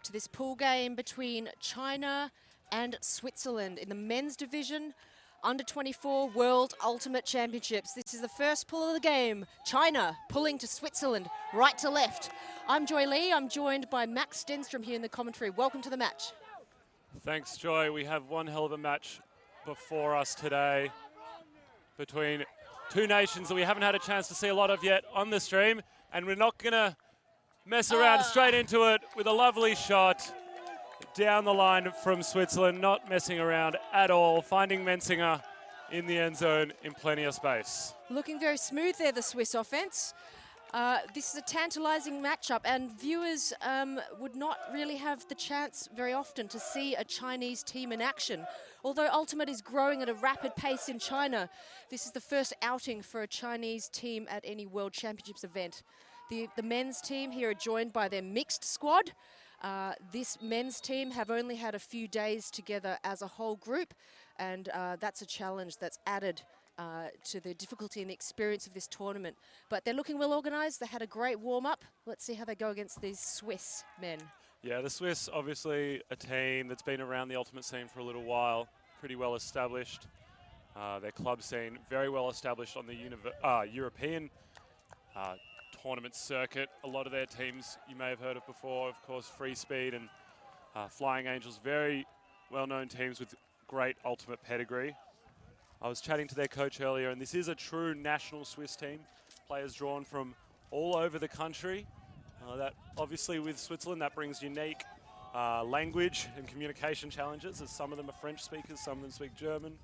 to this pool game between China and Switzerland in the men's division under 24 World Ultimate Championships. This is the first pull of the game. China pulling to Switzerland, right to left. I'm Joy Lee. I'm joined by Max Stenstrom here in the commentary. Welcome to the match. Thanks, Joy. We have one hell of a match before us today between two nations that we haven't had a chance to see a lot of yet on the stream, and we're not going to mess around, straight into it with a lovely shot down the line from Switzerland, not messing around at all, finding Menzinger in the end zone in plenty of space. Looking very smooth there, the Swiss offense. This is a tantalizing matchup, and viewers would not really have the chance very often to see a Chinese team in action. Although Ultimate is growing at a rapid pace in China, this is the first outing for a Chinese team at any World Championships event. The men's team here are joined by their mixed squad. This men's team have only had a few days together as a whole group, and that's a challenge that's added to the difficulty and the experience of this tournament. But they're looking well organised. They had a great warm-up. Let's see how they go against these Swiss men. Yeah, the Swiss, obviously a team that's been around the ultimate scene for a little while, pretty well established. Their club scene very well established on the European tournament circuit. A lot of their teams you may have heard of before, of course, Free Speed and Flying Angels, very well-known teams with great ultimate pedigree. I was chatting to their coach earlier, and this is a true national Swiss team. Players drawn from all over the country. That obviously with Switzerland, that brings unique language and communication challenges, as some of them are French speakers, some of them speak German.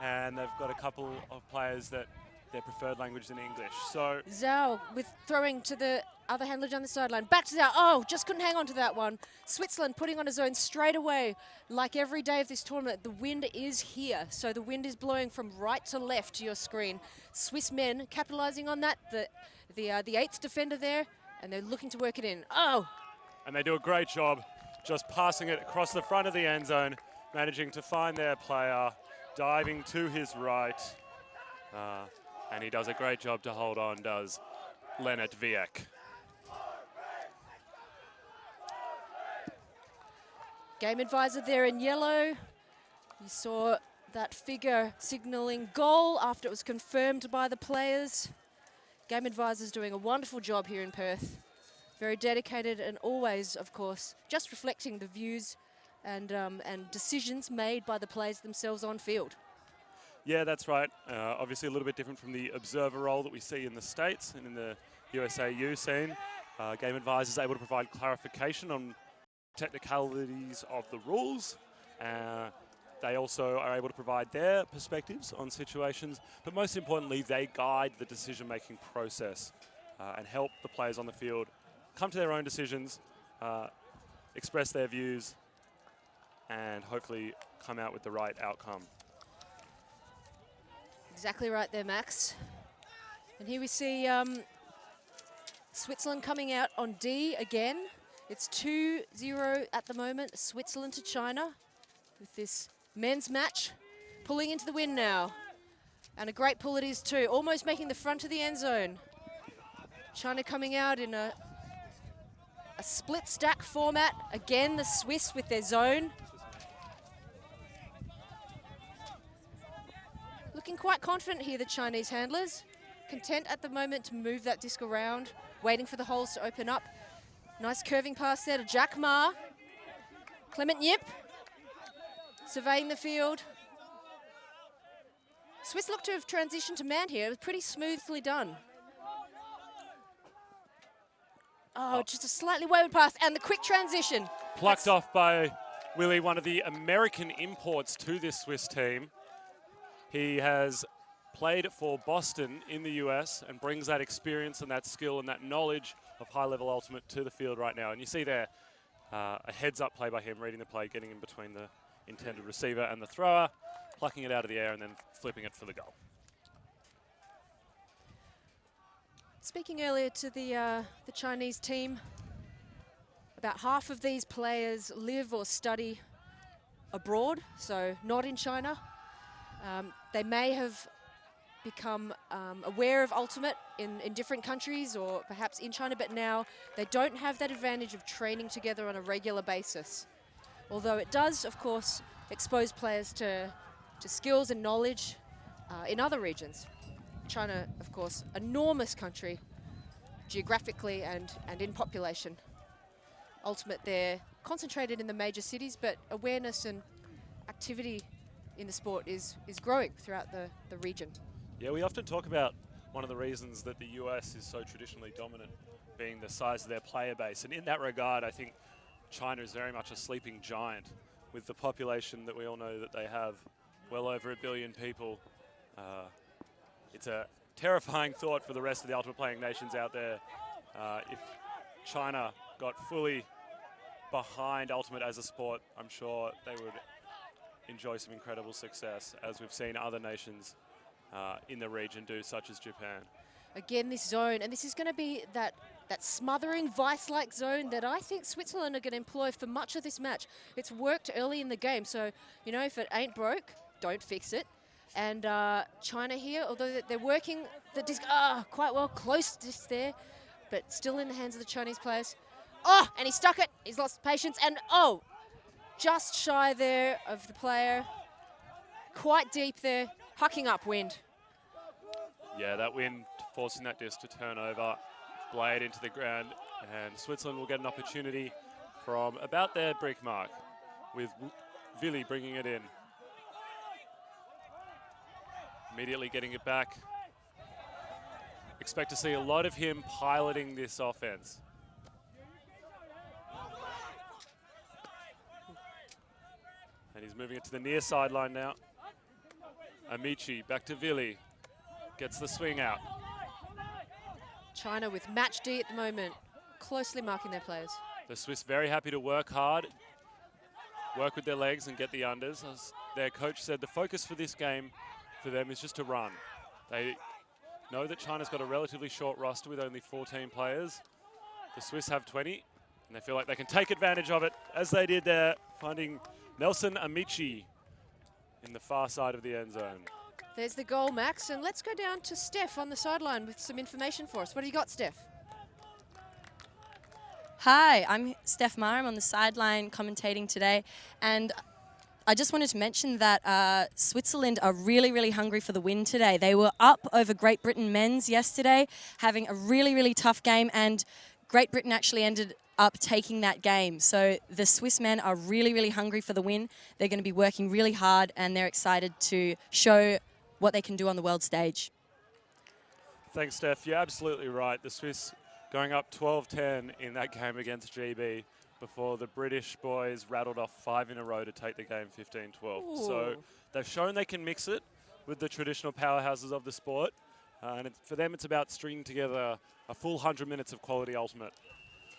And they've got a couple of players that their preferred language is in English. So Zhao with throwing to the other handler down the sideline. Back to Zhao. Oh, just couldn't hang on to that one. Switzerland putting on a zone straight away. Like every day of this tournament, the wind is here. So the wind is blowing from right to left to your screen. Swiss men capitalizing on that. The eighth defender there, and they're looking to work it in. Oh! And they do a great job just passing it across the front of the end zone, managing to find their player, diving to his right. And he does a great job to hold on, does Leonard Vieck. Game advisor there in yellow. You saw that figure signaling goal after it was confirmed by the players. Game advisor's doing a wonderful job here in Perth. Very dedicated and always, of course, just reflecting the views and decisions made by the players themselves on field. Yeah, that's right. Obviously a little bit different from the observer role that we see in the States and in the USAU scene. Game advisor is able to provide clarification on technicalities of the rules. They also are able to provide their perspectives on situations, but most importantly, they guide the decision-making process and help the players on the field come to their own decisions, express their views, and hopefully come out with the right outcome. Exactly right there, Max. And here we see Switzerland coming out on D again. It's 2-0 at the moment, Switzerland to China with this men's match. Pulling into the wind now. And a great pull it is too, almost making the front of the end zone. China coming out in a split stack format. Again, the Swiss with their zone. Looking quite confident here, the Chinese handlers. Content at the moment to move that disc around, waiting for the holes to open up. Nice curving pass there to Jack Ma. Clement Yip, surveying the field. Swiss look to have transitioned to man here. It was pretty smoothly done. Oh, just a slightly wayward pass, and the quick transition. Plucked off by Willie, one of the American imports to this Swiss team. He has played for Boston in the US and brings that experience and that skill and that knowledge of high-level ultimate to the field right now. And you see there a heads-up play by him, reading the play, getting in between the intended receiver and the thrower, plucking it out of the air and then flipping it for the goal. Speaking earlier to the Chinese team, about half of these players live or study abroad, so not in China. They may have become aware of Ultimate in different countries or perhaps in China, but now they don't have that advantage of training together on a regular basis. Although it does, of course, expose players to skills and knowledge in other regions. China, of course, enormous country, geographically and in population. Ultimate, they're concentrated in the major cities, but awareness and activity in the sport is growing throughout the region. Yeah, we often talk about one of the reasons that the US is so traditionally dominant being the size of their player base. And in that regard, I think China is very much a sleeping giant with the population that we all know that they have, well over 1 billion people. It's a terrifying thought for the rest of the Ultimate Playing nations out there. If China got fully behind Ultimate as a sport, I'm sure they would enjoy some incredible success, as we've seen other nations in the region do, such as Japan. Again, this zone, and this is going to be that smothering, vice-like zone that I think Switzerland are going to employ for much of this match. It's worked early in the game, so, you know, if it ain't broke, don't fix it. And China here, although they're working the disc quite well, close disc there, but still in the hands of the Chinese players. Oh, and he stuck it. He's lost patience, and oh, just shy there of the player. Quite deep there, hucking up wind. Yeah, that wind forcing that disc to turn over, blade into the ground, and Switzerland will get an opportunity from about their brick mark, with Willi bringing it in. Immediately getting it back. Expect to see a lot of him piloting this offense. And he's moving it to the near sideline now. Amici back to Willi. Gets the swing out. China with match D at the moment, closely marking their players. The Swiss very happy to work hard, work with their legs and get the unders. As their coach said, the focus for this game for them is just to run. They know that China's got a relatively short roster with only 14 players. The Swiss have 20, and they feel like they can take advantage of it, as they did there, finding Nelson Amici in the far side of the end zone. There's the goal, Max, and let's go down to Steph on the sideline with some information for us. What do you got, Steph? Hi, I'm Steph Maher. I'm on the sideline commentating today, and I just wanted to mention that Switzerland are really, really hungry for the win today. They were up over Great Britain men's yesterday, having a really, really tough game, and Great Britain actually ended up taking that game. So the Swiss men are really, really hungry for the win. They're going to be working really hard, and they're excited to show what they can do on the world stage. Thanks, Steph. You're absolutely right. The Swiss going up 12-10 in that game against GB before the British boys rattled off 5 in a row to take the game 15-12. So they've shown they can mix it with the traditional powerhouses of the sport. And for them, it's about stringing together a full 100 minutes of quality ultimate.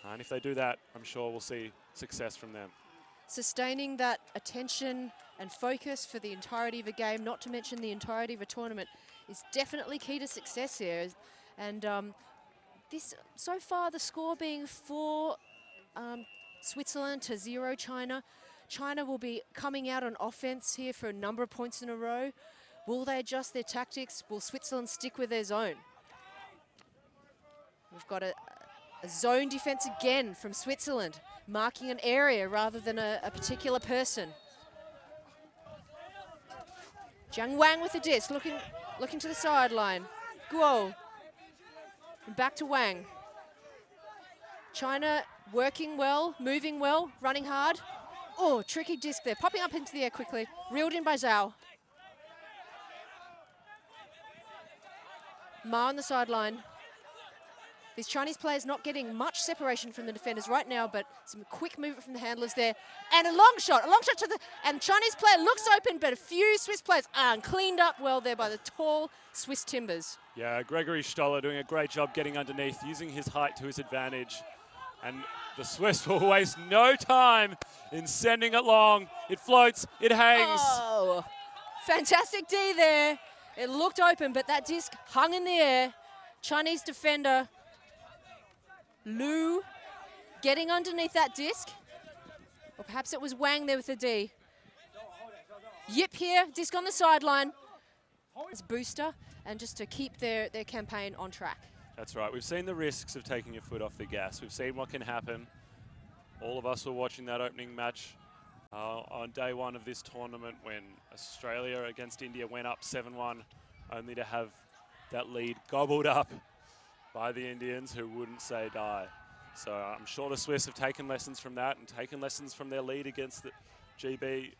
And if they do that, I'm sure we'll see success from them. Sustaining that attention and focus for the entirety of a game, not to mention the entirety of a tournament, is definitely key to success here. And this, so far, the score being 4 Switzerland to 0 China. China will be coming out on offense here for a number of points in a row. Will they adjust their tactics? Will Switzerland stick with their zone? We've got a zone defense again from Switzerland, marking an area rather than a particular person. Jiang Wang with the disc, looking to the sideline. Guo. And back to Wang. China working well, moving well, running hard. Oh, tricky disc there, popping up into the air quickly. Reeled in by Zhao. Ma on the sideline. These Chinese players not getting much separation from the defenders right now, but some quick movement from the handlers there. And a long shot to the, and Chinese player looks open, but a few Swiss players are cleaned up well there by the tall Swiss timbers. Yeah, Gregory Stoller doing a great job getting underneath, using his height to his advantage. And the Swiss will waste no time in sending it long. It floats, it hangs. Oh, fantastic D there. It looked open, but that disc hung in the air. Chinese defender Lu getting underneath that disc. Or perhaps it was Wang there with the D. Yip here, disc on the sideline. It's booster, and just to keep their campaign on track. That's right. We've seen the risks of taking your foot off the gas. We've seen what can happen. All of us were watching that opening match on day one of this tournament when Australia against India went up 7-1, only to have that lead gobbled up by the Indians, who wouldn't say die. So I'm sure the Swiss have taken lessons from that and taken lessons from their lead against the GB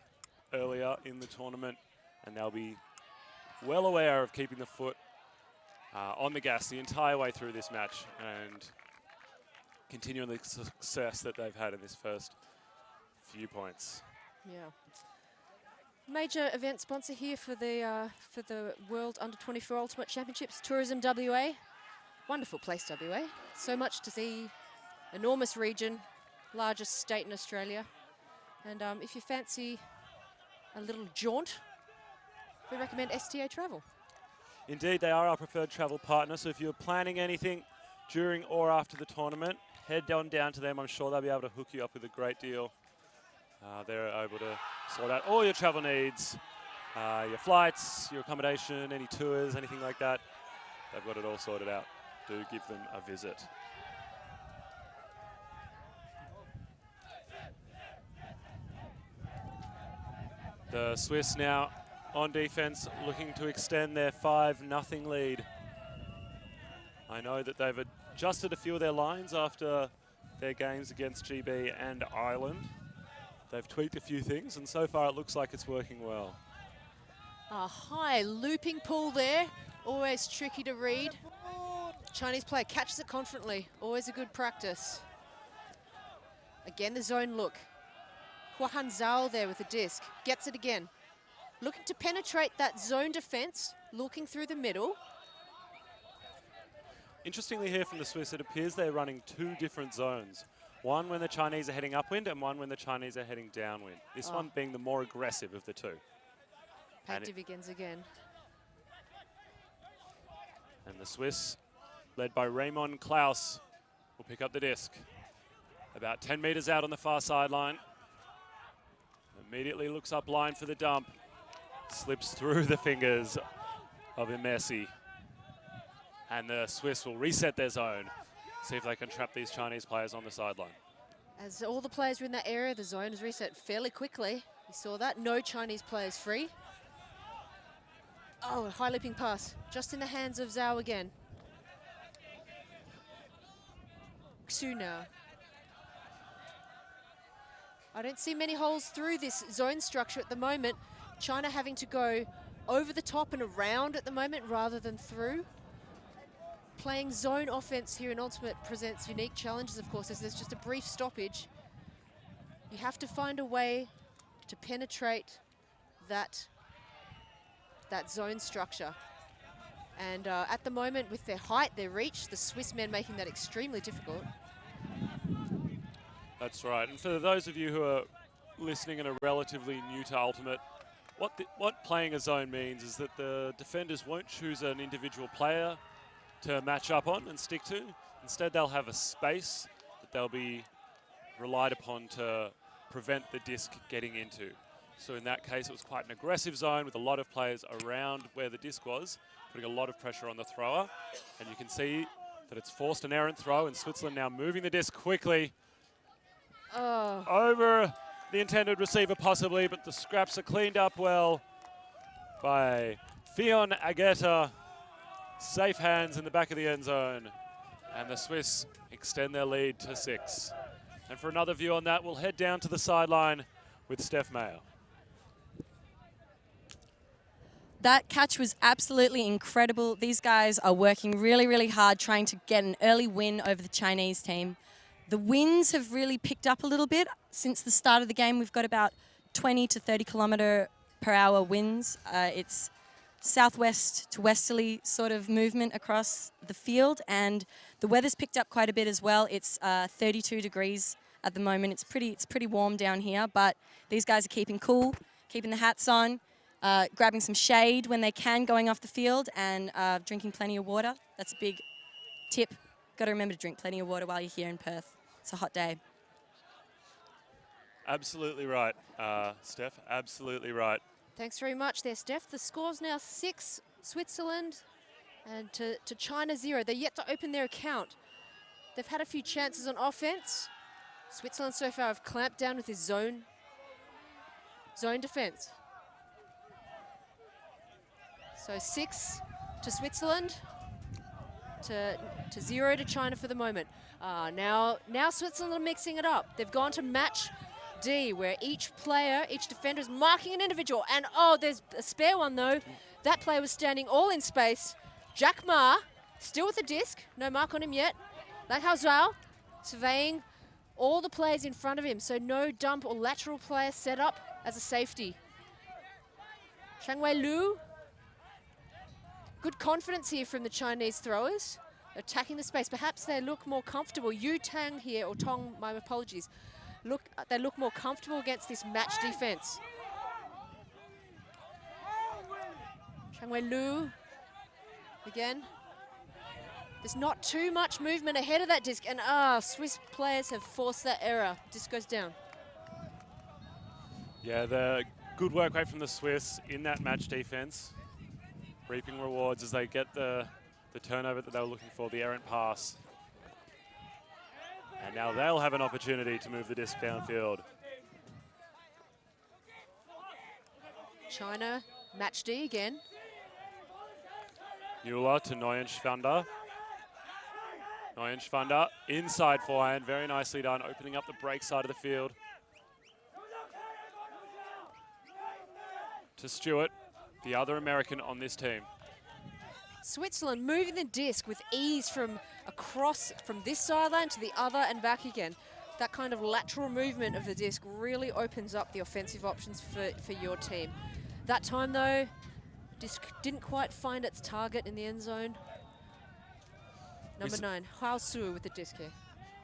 earlier in the tournament, and they'll be well aware of keeping the foot on the gas the entire way through this match and continuing the success that they've had in this first few points. Yeah. Major event sponsor here for the World Under-24 Ultimate Championships, Tourism WA. Wonderful place, WA. So much to see. Enormous region, largest state in Australia. And if you fancy a little jaunt, we recommend STA Travel. Indeed, they are our preferred travel partner, so if you're planning anything during or after the tournament, head on down to them. I'm sure they'll be able to hook you up with a great deal. They're able to sort out all your travel needs, your flights, your accommodation, any tours, anything like that. They've got it all sorted out. Do give them a visit. The Swiss now on defense, looking to extend their 5-0 lead. I know that they've adjusted a few of their lines after their games against GB and Ireland. They've tweaked a few things, and so far it looks like it's working well. A high looping pull there, always tricky to read. Chinese player catches it confidently, always a good practice. Again, the zone look. Huahan Zhao there with the disc, gets it again. Looking to penetrate that zone defense, looking through the middle. Interestingly here from the Swiss, it appears they're running two different zones. One when the Chinese are heading upwind and one when the Chinese are heading downwind. This one being the more aggressive of the two. Pack begins again. And the Swiss, led by Raymond Klaus, will pick up the disc. About 10 meters out on the far sideline. Immediately looks up line for the dump. Slips through the fingers of Messi. And the Swiss will reset their zone. See if they can trap these Chinese players on the sideline. As all the players are in that area, the zone is reset fairly quickly. You saw that, no Chinese players free. Oh, high leaping pass, just in the hands of Zhao again. Xu now. I don't see many holes through this zone structure at the moment. China having to go over the top and around at the moment rather than through. Playing zone offense here in Ultimate presents unique challenges, of course, as there's just a brief stoppage. You have to find a way to penetrate that zone structure. And at the moment, with their height, their reach, the Swiss men making that extremely difficult. That's right. And for those of you who are listening and are relatively new to Ultimate, what playing a zone means is that the defenders won't choose an individual player to match up on and stick to. Instead, they'll have a space that they'll be relied upon to prevent the disc getting into. So in that case, it was quite an aggressive zone with a lot of players around where the disc was, putting a lot of pressure on the thrower. And you can see that it's forced an errant throw, and Switzerland now moving the disc quickly over the intended receiver possibly, but the scraps are cleaned up well by Fion Ageta. Safe hands in the back of the end zone, and the Swiss extend their lead to 6. And for another view on that, we'll head down to the sideline with Steph Mayer. That catch was absolutely incredible. These guys are working really, really hard trying to get an early win over the Chinese team. The winds have really picked up a little bit. Since the start of the game, we've got about 20 to 30 kilometre per hour winds. It's southwest to westerly sort of movement across the field, and the weather's picked up quite a bit as well. It's 32 degrees at the moment. It's pretty warm down here, but these guys are keeping cool, keeping the hats on, grabbing some shade when they can going off the field, and drinking plenty of water. That's a big tip. Got to remember to drink plenty of water while you're here in Perth. It's a hot day. Absolutely right, Steph, absolutely right. Thanks very much there, Steph. The score's now 6 Switzerland, And to China 0. They're yet to open their account. They've had a few chances on offense. Switzerland so far have clamped down with his zone defense. So 6 to Switzerland, to 0 to China for the moment. Now Switzerland are mixing it up. They've gone to match D, where each defender is marking an individual. And oh, there's a spare one though. That player was standing all in space. Jack Ma, still with the disc, no mark on him yet. Lang Hao Zhao, surveying all the players in front of him, so no dump or lateral player set up as a safety. Shang Wei Lu, good confidence here from the Chinese throwers, attacking the space. Perhaps they look more comfortable. Yu Tang here, or Tong, my apologies. They look more comfortable against this match defense. Shang Wei Lu, again. There's not too much movement ahead of that disc, and Swiss players have forced that error. Disc goes down. Yeah, the good work rate from the Swiss in that match defense, reaping rewards as they get the turnover that they were looking for, the errant pass. And now they'll have an opportunity to move the disc downfield. China, match D again. Mueller to Neuenschwander. Neuenschwander, inside forehand, very nicely done, opening up the break side of the field. To Stewart, the other American on this team. Switzerland moving the disc with ease from this sideline to the other and back again. That kind of lateral movement of the disc really opens up the offensive options for your team. That time though, disc didn't quite find its target in the end zone. Number 9, Hao Su with the disc here.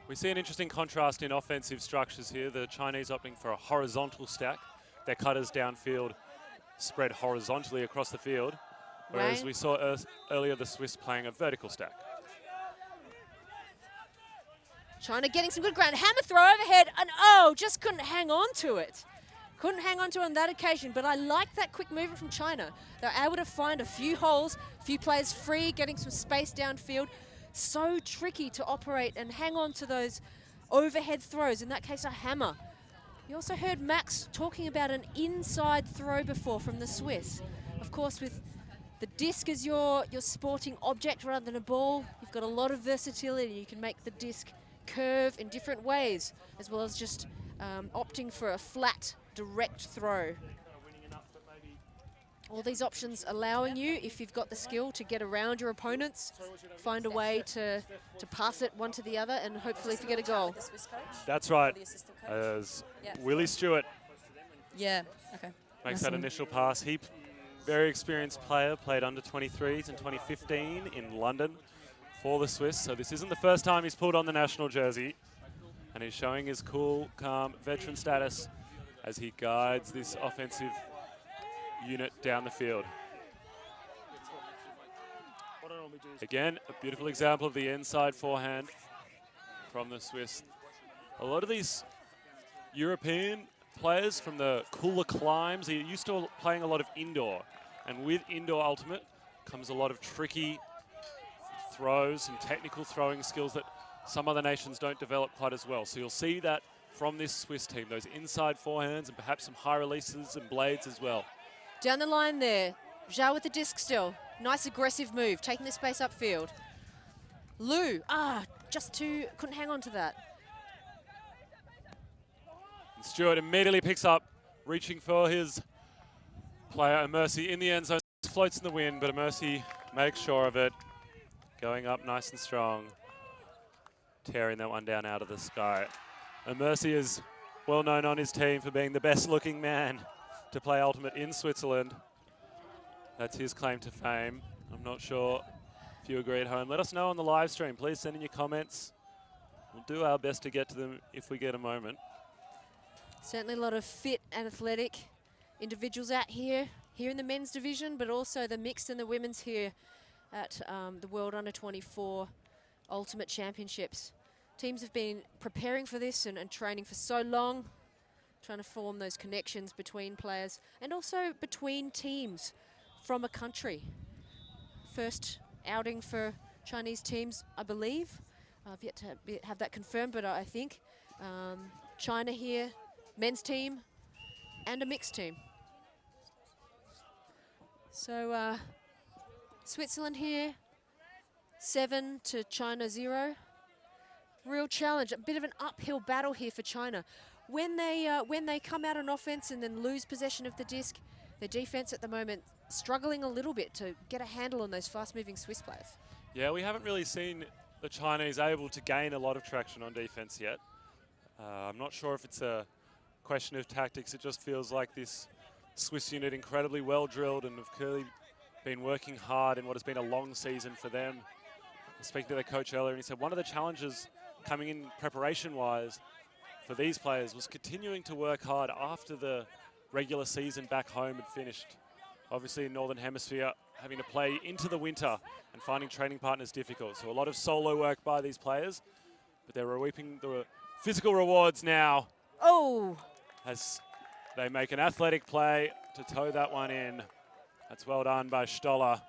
We see an interesting contrast in offensive structures here. The Chinese opting for a horizontal stack. Their cutters downfield spread horizontally across the field, whereas we saw earlier the Swiss playing a vertical stack. China getting some good ground. Hammer throw overhead, and just couldn't hang on to it. Couldn't hang on to it on that occasion, but I like that quick movement from China. They're able to find a few holes, a few players free, getting some space downfield. So tricky to operate and hang on to those overhead throws, in that case a hammer. You also heard Max talking about an inside throw before from the Swiss. Of course, with the disc as your sporting object rather than a ball, you've got a lot of versatility. You can make the disc curve in different ways, as well as just opting for a flat, direct throw. All these options allowing you, if you've got the skill, to get around your opponents, find a way to pass it one to the other, and hopefully to get a goal. That's right. As Willie Stewart makes that initial pass. He, very experienced player, played under 23s in 2015 in London for the Swiss. So this isn't the first time he's pulled on the national jersey, and he's showing his cool, calm veteran status as he guides this offensive unit down the field. Again, a beautiful example of the inside forehand from the Swiss. A lot of these European players from the cooler climes are used to playing a lot of indoor, and with indoor ultimate comes a lot of tricky throws and technical throwing skills that some other nations don't develop quite as well. So you'll see that from this Swiss team, those inside forehands and perhaps some high releases and blades as well. Down the line there, Zhao with the disc still. Nice aggressive move, taking the space upfield. Lu, couldn't hang on to that. And Stewart immediately picks up, reaching for his player, Mercy, in the end zone. Floats in the wind, but Mercy makes sure of it. Going up nice and strong, tearing that one down out of the sky. And Mercy is well known on his team for being the best looking man to play ultimate in Switzerland. That's his claim to fame. I'm not sure if you agree at home. Let us know on the live stream. Please send in your comments. We'll do our best to get to them if we get a moment. Certainly a lot of fit and athletic individuals out here in the men's division, but also the mixed and the women's here at the World Under-24 Ultimate Championships. Teams have been preparing for this and training for so long, trying to form those connections between players and also between teams from a country. First outing for Chinese teams, I believe. I've yet to have that confirmed, but I think China here, men's team, and a mixed team. So Switzerland here, 7 to China 0. Real challenge, a bit of an uphill battle here for China. When they come out on offense and then lose possession of the disc, their defense at the moment struggling a little bit to get a handle on those fast-moving Swiss players. Yeah, we haven't really seen the Chinese able to gain a lot of traction on defense yet. I'm not sure if it's a question of tactics. It just feels like this Swiss unit incredibly well drilled and have clearly been working hard in what has been a long season for them. I was speaking to their coach earlier, and he said one of the challenges coming in preparation-wise for these players was continuing to work hard after the regular season back home had finished. Obviously in Northern Hemisphere, having to play into the winter and finding training partners difficult. So a lot of solo work by these players, but they're reaping the physical rewards now. Oh! As they make an athletic play to toe that one in. That's well done by Stoller.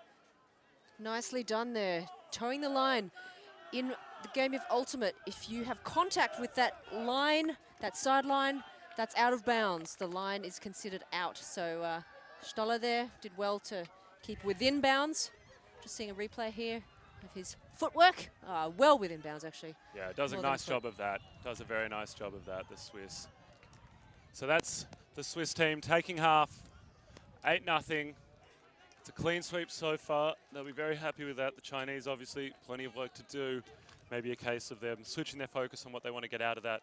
Nicely done there. Towing the line. In the game of Ultimate, if you have contact with that line, that sideline, that's out of bounds. The line is considered out. So Stoller there did well to keep within bounds. Just seeing a replay here of his footwork. Well within bounds, actually. Yeah, it does a nice job of that. Does a very nice job of that, the Swiss. So that's the Swiss team taking half, 8-0. It's a clean sweep so far. They'll be very happy with that. The Chinese, obviously, plenty of work to do. Maybe a case of them switching their focus on what they want to get out of that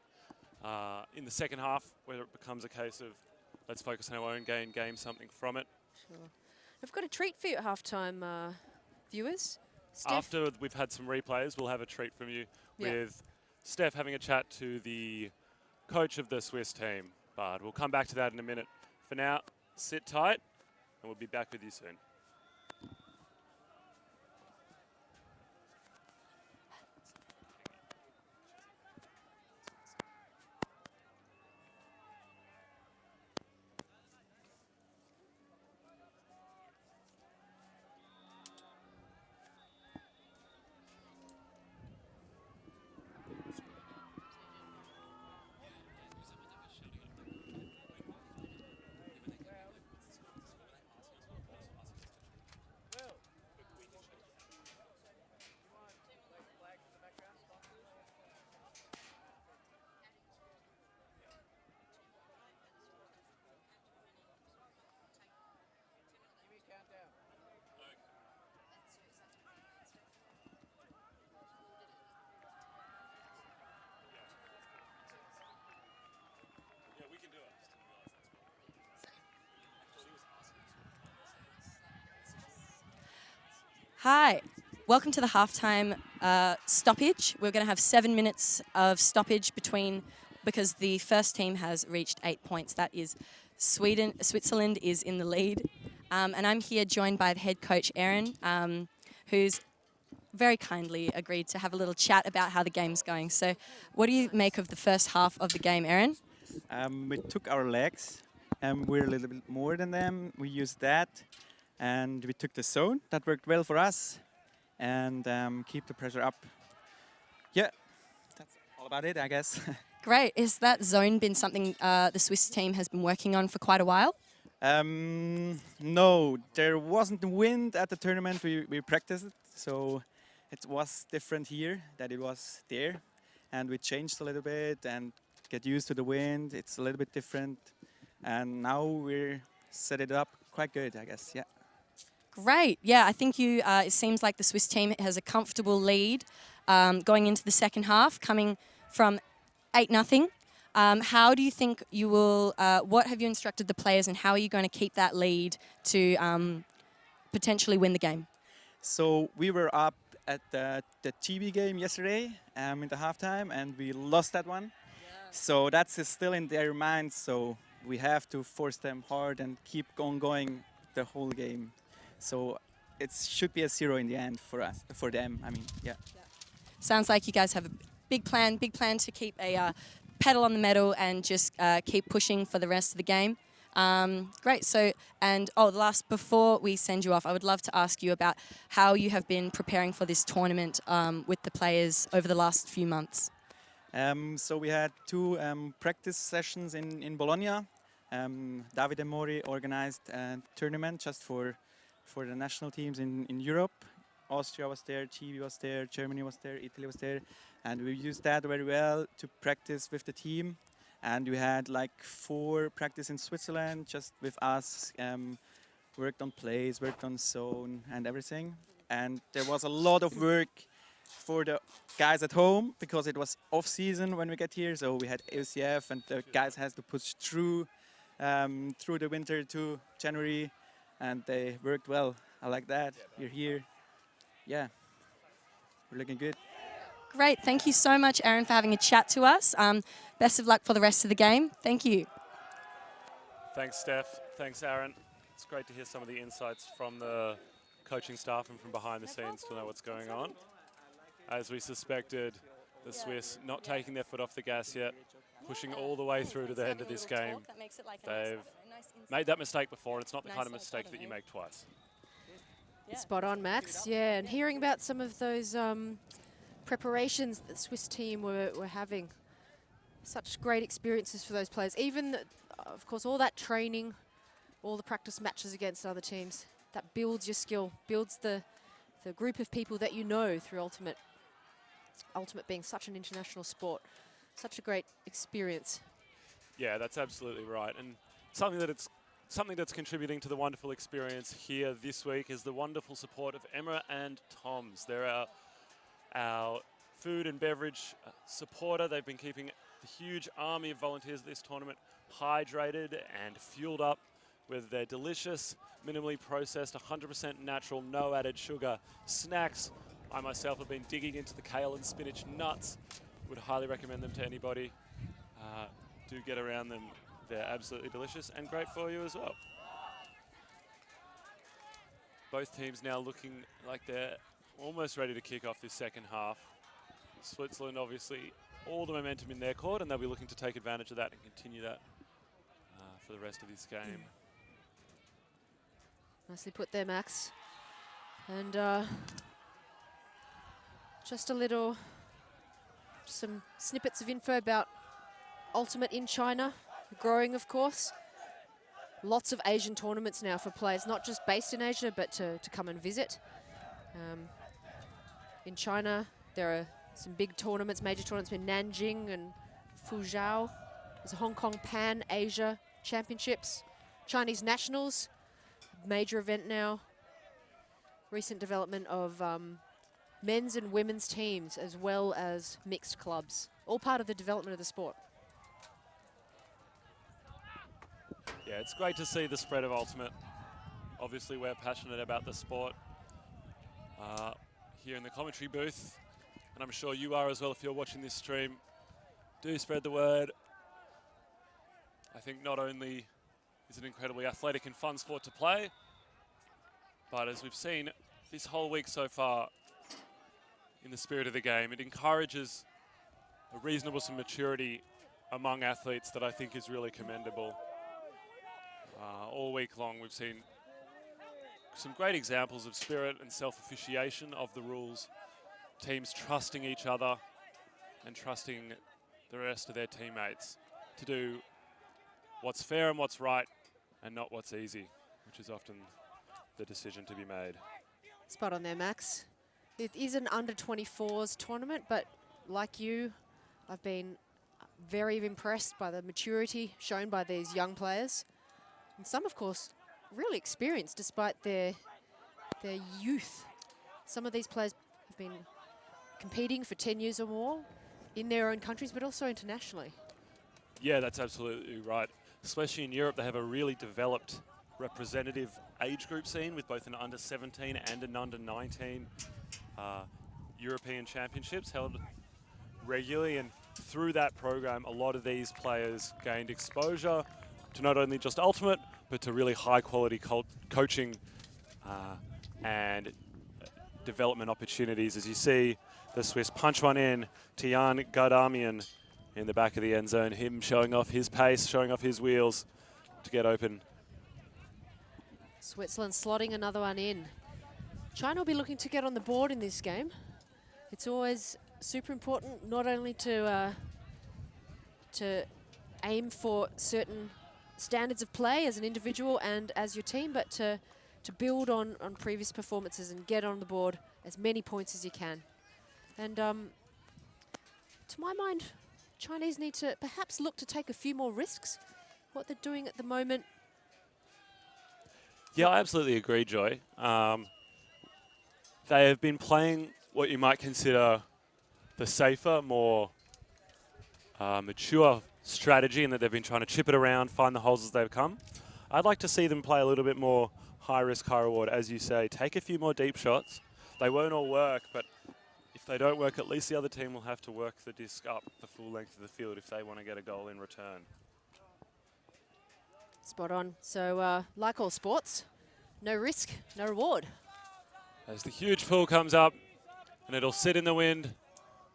in the second half, where it becomes a case of let's focus on our own game, gain something from it. Sure. I've got a treat for you at halftime, viewers. Steph? After we've had some replays, we'll have a treat from you with Steph having a chat to the coach of the Swiss team. But we'll come back to that in a minute. For now, sit tight, and we'll be back with you soon. Hi, welcome to the halftime stoppage. We're going to have 7 minutes of stoppage because the first team has reached 8 points. That is Switzerland is in the lead. And I'm here joined by the head coach, Aaron, who's very kindly agreed to have a little chat about how the game's going. So what do you make of the first half of the game, Aaron? We took our legs, and we're a little bit more than them. We used that. And we took the zone. That worked well for us. And keep the pressure up. Yeah, that's all about it, I guess. Great. Has that zone been something the Swiss team has been working on for quite a while? No, there wasn't wind at the tournament. We practiced it, so it was different here than it was there. And we changed a little bit and get used to the wind. It's a little bit different. And now we're set it up quite good, I guess, yeah. Great. Yeah, I think it seems like the Swiss team has a comfortable lead going into the second half, coming from 8-0. How do you think you will, what have you instructed the players and how are you going to keep that lead to potentially win the game? So we were up at the TB game yesterday in the halftime and we lost that one. Yeah. So that's still in their minds, so we have to force them hard and keep on going the whole game. So it should be a 0 in the end for us, for them. I mean, yeah. Sounds like you guys have a big plan to keep a pedal on the metal and just keep pushing for the rest of the game. Great. So, and before we send you off, I would love to ask you about how you have been preparing for this tournament with the players over the last few months. So we had two practice sessions in Bologna. Davide Mori organized a tournament just for the national teams in Europe. Austria was there, Chile was there, Germany was there, Italy was there, and we used that very well to practice with the team. And we had like 4 practice in Switzerland, just with us, worked on plays, worked on zone and everything. And there was a lot of work for the guys at home because it was off season when we get here. So we had WFDF and the guys had to push through the winter to January, and they worked well. I like that. You're here. Yeah, we're looking good. Great. Thank you so much, Aaron, for having a chat to us. Best of luck for the rest of the game. Thank you. Thanks, Steph. Thanks, Aaron. It's great to hear some of the insights from the coaching staff and from behind the scenes to know what's going on. As we suspected, the Swiss not taking their foot off the gas yet, pushing all the way through to the end of this game. They've made that mistake before, and it's not the kind of mistake that you make twice. Spot on, Max. Yeah, and hearing about some of those preparations that the Swiss team were having. Such great experiences for those players. Even, of course, all that training, all the practice matches against other teams, that builds your skill, builds the group of people that you know through Ultimate. Ultimate being such an international sport. Such a great experience. Yeah, that's absolutely right. And something that's contributing to the wonderful experience here this week is the wonderful support of Emma and Tom's. They're our food and beverage supporter. They've been keeping the huge army of volunteers at this tournament hydrated and fueled up with their delicious, minimally processed, 100% natural, no added sugar snacks. I myself have been digging into the kale and spinach nuts. Would highly recommend them to anybody. Do get around them. They're absolutely delicious and great for you as well. Both teams now looking like they're almost ready to kick off this second half. Switzerland, obviously, all the momentum in their court, and they'll be looking to take advantage of that and continue that for the rest of this game. Nicely put there, Max. And just a little, some snippets of info about Ultimate in China, growing, of course. Lots of Asian tournaments now for players, not just based in Asia, but to come and visit. In China, there are some big tournaments, major tournaments in Nanjing and Fuzhou. There's a Hong Kong Pan Asia Championships. Chinese Nationals, major event now. Recent development of men's and women's teams, as well as mixed clubs. All part of the development of the sport. Yeah, it's great to see the spread of Ultimate. Obviously, we're passionate about the sport here in the commentary booth, and I'm sure you are as well if you're watching this stream. Do spread the word. I think not only is it an incredibly athletic and fun sport to play, but as we've seen this whole week so far, in the spirit of the game, it encourages a reasonable some maturity among athletes that I think is really commendable. All week long, we've seen some great examples of spirit and self-officiation of the rules, teams trusting each other and trusting the rest of their teammates to do what's fair and what's right and not what's easy, which is often the decision to be made. Spot on there, Max. It is an under-24s tournament, but like you, I've been very impressed by the maturity shown by these young players. And some, of course, really experienced despite their youth. Some of these players have been competing for 10 years or more in their own countries, but also internationally. Yeah, that's absolutely right. Especially in Europe, they have a really developed representative age group scene with both an under-17 and an under-19 European championships held regularly. And through that program, a lot of these players gained exposure to not only just Ultimate, but to really high-quality coaching and development opportunities. As you see, the Swiss punch one in, Tian Gardamian in the back of the end zone, him showing off his pace, showing off his wheels to get open. Switzerland slotting another one in. China will be looking to get on the board in this game. It's always super important not only to aim for certain standards of play as an individual and as your team, but to build on previous performances and get on the board as many points as you can. And to my mind, Chinese need to perhaps look to take a few more risks. What they're doing at the moment. Yeah, I absolutely agree, Joy. They have been playing what you might consider the safer, more mature strategy in that they've been trying to chip it around, find the holes as they've come. I'd like to see them play a little bit more high risk, high reward, as you say. Take a few more deep shots. They won't all work, but if they don't work, at least the other team will have to work the disc up the full length of the field if they want to get a goal in return. Spot on. So like all sports, no risk, no reward. As the huge pool comes up, and it'll sit in the wind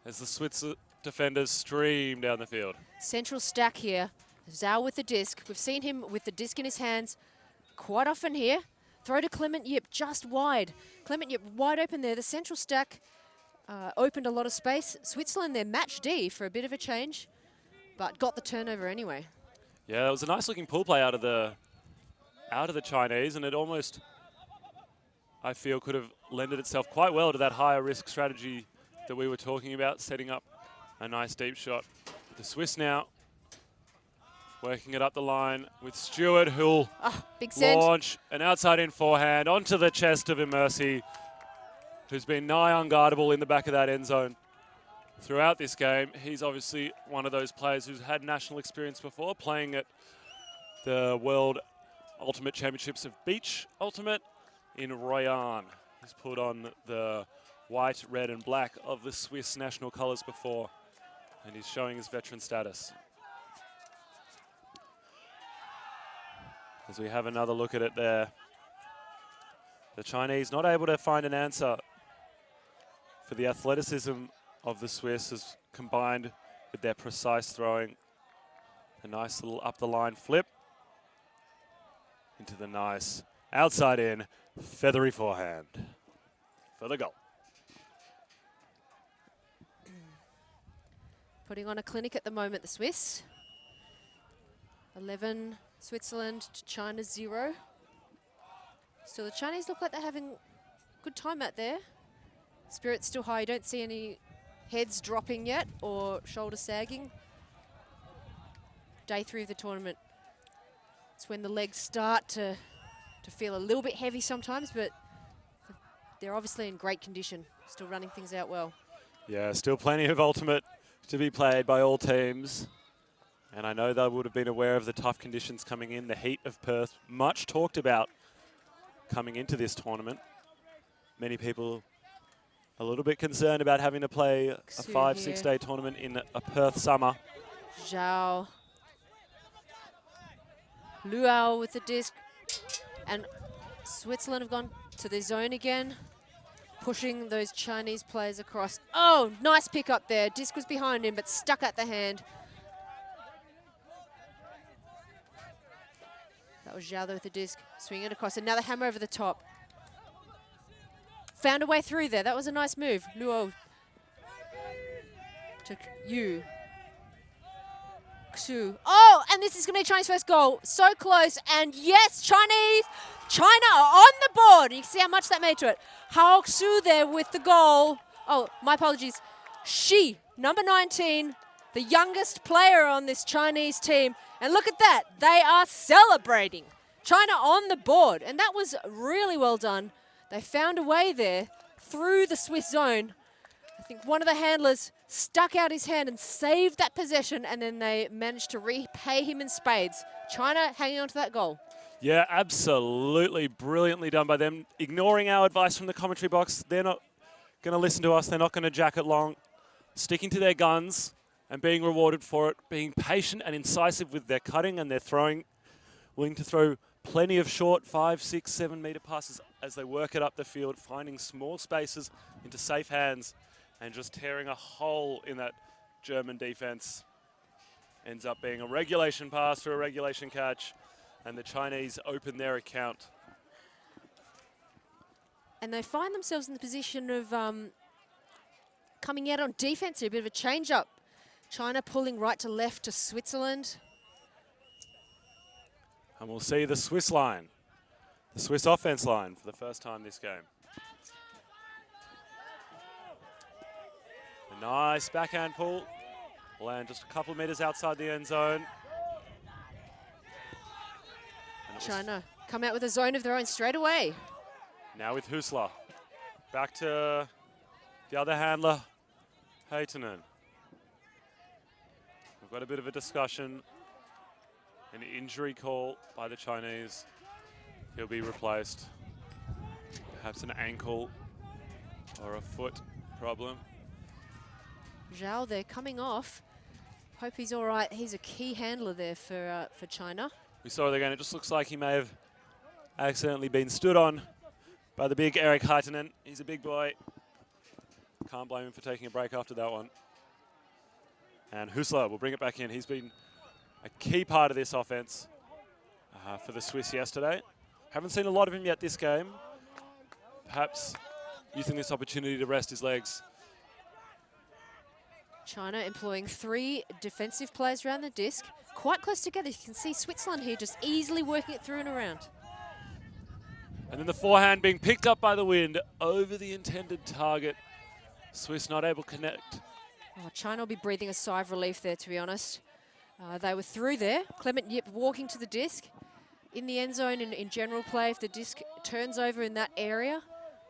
as the Swiss defenders stream down the field. Central stack here. Zhao with the disc. We've seen him with the disc in his hands quite often here. Throw to Clement Yip just wide. Clement Yip wide open there. The central stack opened a lot of space. Switzerland, their match D for a bit of a change, but got the turnover anyway. Yeah, it was a nice looking pool play out of the Chinese, and it almost, I feel, could have lended itself quite well to that higher risk strategy that we were talking about, setting up a nice deep shot. The Swiss now working it up the line with Stewart, who'll big send. Launch an outside-in forehand onto the chest of Immersi, who's been nigh unguardable in the back of that end zone throughout this game. He's obviously one of those players who's had national experience before, playing at the World Ultimate Championships of Beach Ultimate in Royan. He's put on the white, red and black of the Swiss national colours before, and he's showing his veteran status. As we have another look at it there. The Chinese not able to find an answer for the athleticism of the Swiss, as combined with their precise throwing. A nice little up the line flip into the nice outside in feathery forehand for the goal. Putting on a clinic at the moment, the Swiss. 11 Switzerland to China 0. Still, the Chinese look like they're having a good time out there. Spirit's still high. You don't see any heads dropping yet or shoulder sagging. Day 3 of the tournament. It's when the legs start to feel a little bit heavy sometimes, but they're obviously in great condition, still running things out well. Yeah, still plenty of ultimate to be played by all teams. And I know they would have been aware of the tough conditions coming in, the heat of Perth, much talked about coming into this tournament. Many people a little bit concerned about having to play a 5-6 day tournament in a Perth summer. Zhao. Luau with the disc. And Switzerland have gone to their zone again, pushing those Chinese players across. Oh, nice pick up there. Disc was behind him, but stuck at the hand. That was Zhao with the disc, swinging it across. Another hammer over the top. Found a way through there. That was a nice move. Luo to Yu. Xu. Oh, and this is going to be Chinese first goal. So close. And yes, China are on the board. You can see how much that made to it. Hao Xu there with the goal. Oh, my apologies. Shi, number 19, the youngest player on this Chinese team. And look at that. They are celebrating. China on the board. And that was really well done. They found a way there through the Swiss zone. I think one of the handlers stuck out his hand and saved that possession, and then they managed to repay him in spades. China hanging on to that goal. Yeah, absolutely brilliantly done by them. Ignoring our advice from the commentary box. They're not going to listen to us. They're not going to jack it long. Sticking to their guns and being rewarded for it. Being patient and incisive with their cutting and their throwing. Willing to throw plenty of short 5, 6, 7 metre passes as they work it up the field. Finding small spaces into safe hands and just tearing a hole in that German defense. Ends up being a regulation pass for a regulation catch. and the Chinese open their account. And they find themselves in the position of coming out on defense here, a bit of a change-up. China pulling right to left to Switzerland. And we'll see the Swiss line, the Swiss offense line for the first time this game. A nice backhand pull. Land just a couple of meters outside the end zone. China come out with a zone of their own straight away. Now with Husler. Back to the other handler, Heitonen. We've got a bit of a discussion. An injury call by the Chinese. He'll be replaced. Perhaps an ankle or a foot problem. Zhao, they're coming off. Hope he's all right. He's a key handler there for China. We saw it again. It just looks like he may have accidentally been stood on by the big Eric Heitonen. He's a big boy. Can't blame him for taking a break after that one. And Husler will bring it back in. He's been a key part of this offense for the Swiss yesterday. Haven't seen a lot of him yet this game. Perhaps using this opportunity to rest his legs. China employing 3 defensive players around the disc. Quite close together. You can see Switzerland here just easily working it through and around. And then the forehand being picked up by the wind over the intended target. Swiss not able to connect. Oh, China will be breathing a sigh of relief there, to be honest. They were through there. Clement Yip walking to the disc. In the end zone in general play, if the disc turns over in that area,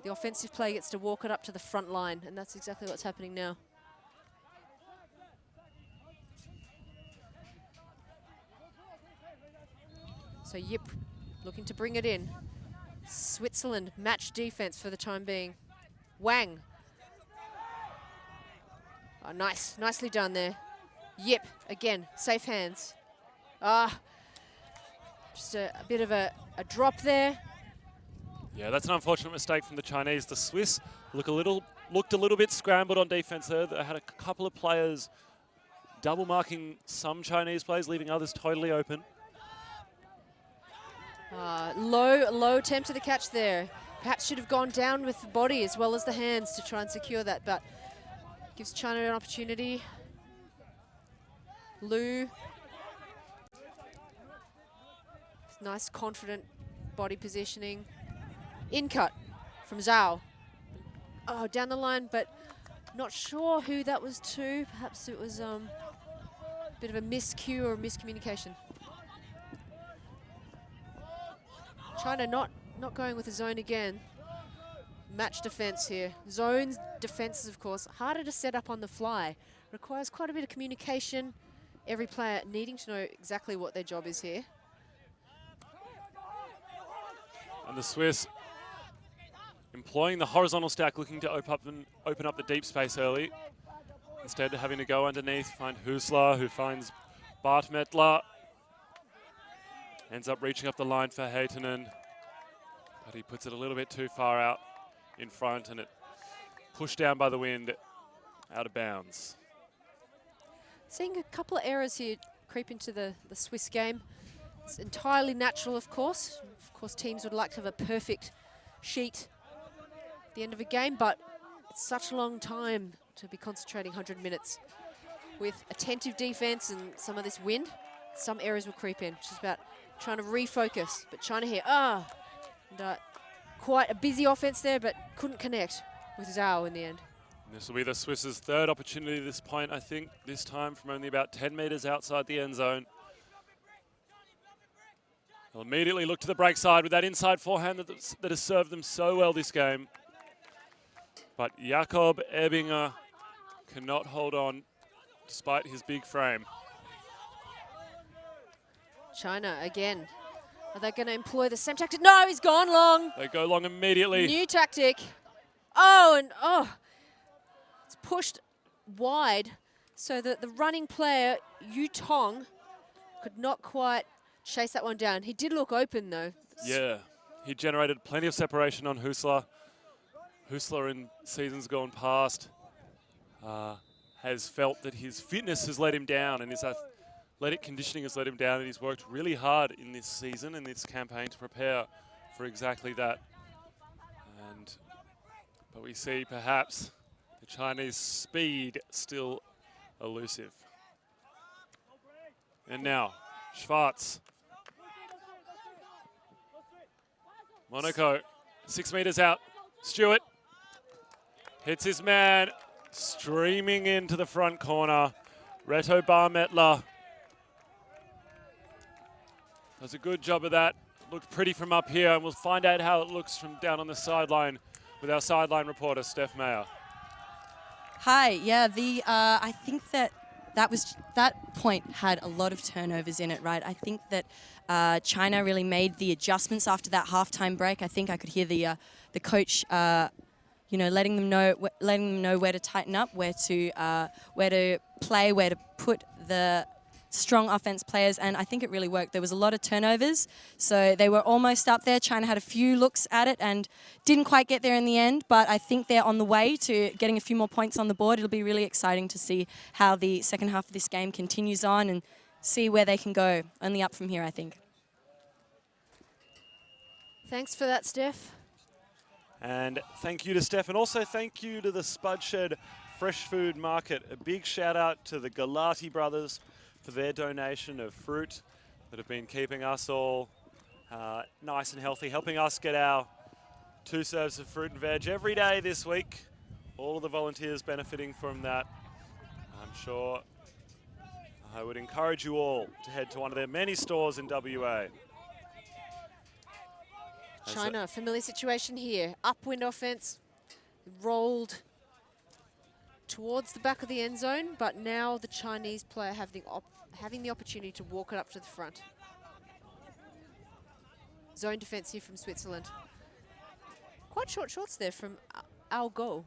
the offensive play gets to walk it up to the front line, and that's exactly what's happening now. So Yip looking to bring it in. Switzerland match defense for the time being. Wang. Oh, nice, nicely done there. Yip, again, safe hands. Just a bit of a drop there. Yeah, that's an unfortunate mistake from the Chinese. The Swiss looked a little bit scrambled on defense there. They had a couple of players double marking some Chinese players, leaving others totally open. Low attempt to the catch there. Perhaps should have gone down with the body as well as the hands to try and secure that, but gives China an opportunity. Liu. Nice, confident body positioning. In cut from Zhao. Oh, down the line, but not sure who that was to. Perhaps it was a bit of a miscue or miscommunication. China not going with the zone again. Match defense here. Zones defenses, of course, harder to set up on the fly. Requires quite a bit of communication. Every player needing to know exactly what their job is here. And the Swiss employing the horizontal stack, looking to open up the deep space early. Instead of having to go underneath, find Husler, who finds Bartmetler. Ends up reaching up the line for Heitonen, but he puts it a little bit too far out in front, and it pushed down by the wind, out of bounds. Seeing a couple of errors here creep into the Swiss game. It's entirely natural, of course. Of course, teams would like to have a perfect sheet at the end of a game, but it's such a long time to be concentrating 100 minutes. With attentive defense and some of this wind, some errors will creep in. Just about trying to refocus, but China here, and, quite a busy offense there, but couldn't connect with Zhao in the end. This will be the Swiss's third opportunity at this point, I think, this time from only about 10 meters outside the end zone. They'll immediately look to the break side with that inside forehand that has served them so well this game. But Jakob Ebinger cannot hold on despite his big frame. China again. Are they going to employ the same tactic? No, he's gone long. They go long immediately. New tactic. It's pushed wide so that the running player, Yu Tong, could not quite chase that one down. He did look open, though. Yeah, he generated plenty of separation on Husler. Husler in seasons gone past has felt that his fitness has let him down and is athletic conditioning has let him down, and he's worked really hard in this season, in this campaign, to prepare for exactly that. But we see perhaps the Chinese speed still elusive. And now, Schwartz. Monaco, 6 meters out. Stewart hits his man, streaming into the front corner. Reto Barmettler does a good job of that. Looked pretty from up here, and we'll find out how it looks from down on the sideline with our sideline reporter, Steph Mayer. Hi, yeah, I think that point had a lot of turnovers in it, right? I think that China really made the adjustments after that halftime break. I think I could hear the coach, letting them know where to tighten up, where to play, where to put the strong offense players, and I think it really worked. There was a lot of turnovers, so they were almost up there. China had a few looks at it and didn't quite get there in the end, but I think they're on the way to getting a few more points on the board. It'll be really exciting to see how the second half of this game continues on and see where they can go. Only up from here, I think. Thanks for that, Steph. And thank you to Steph, and also thank you to the Spud Shed Fresh Food Market. A big shout out to the Galati brothers for their donation of fruit that have been keeping us all nice and healthy, helping us get our 2 serves of fruit and veg every day this week. All of the volunteers benefiting from that. I'm sure I would encourage you all to head to one of their many stores in WA. China, familiar situation here. Upwind offense, rolled towards the back of the end zone, but now the Chinese player having the opportunity to walk it up to the front. Zone defense here from Switzerland. Quite short shorts there from Al Go.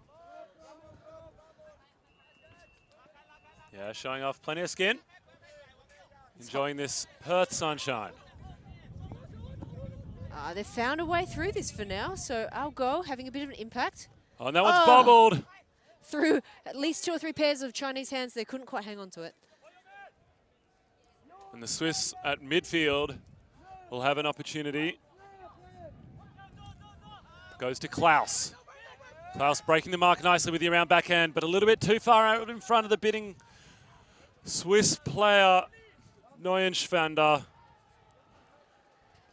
Yeah, showing off plenty of skin. Enjoying this Perth sunshine. They've found a way through this for now, so Al Go having a bit of an impact. Oh, and that one's bobbled. Through at least 2 or 3 pairs of Chinese hands, they couldn't quite hang on to it. And the Swiss at midfield will have an opportunity. Goes to Klaus. Klaus breaking the mark nicely with the around backhand, but a little bit too far out in front of the bidding Swiss player, Neuenschwander.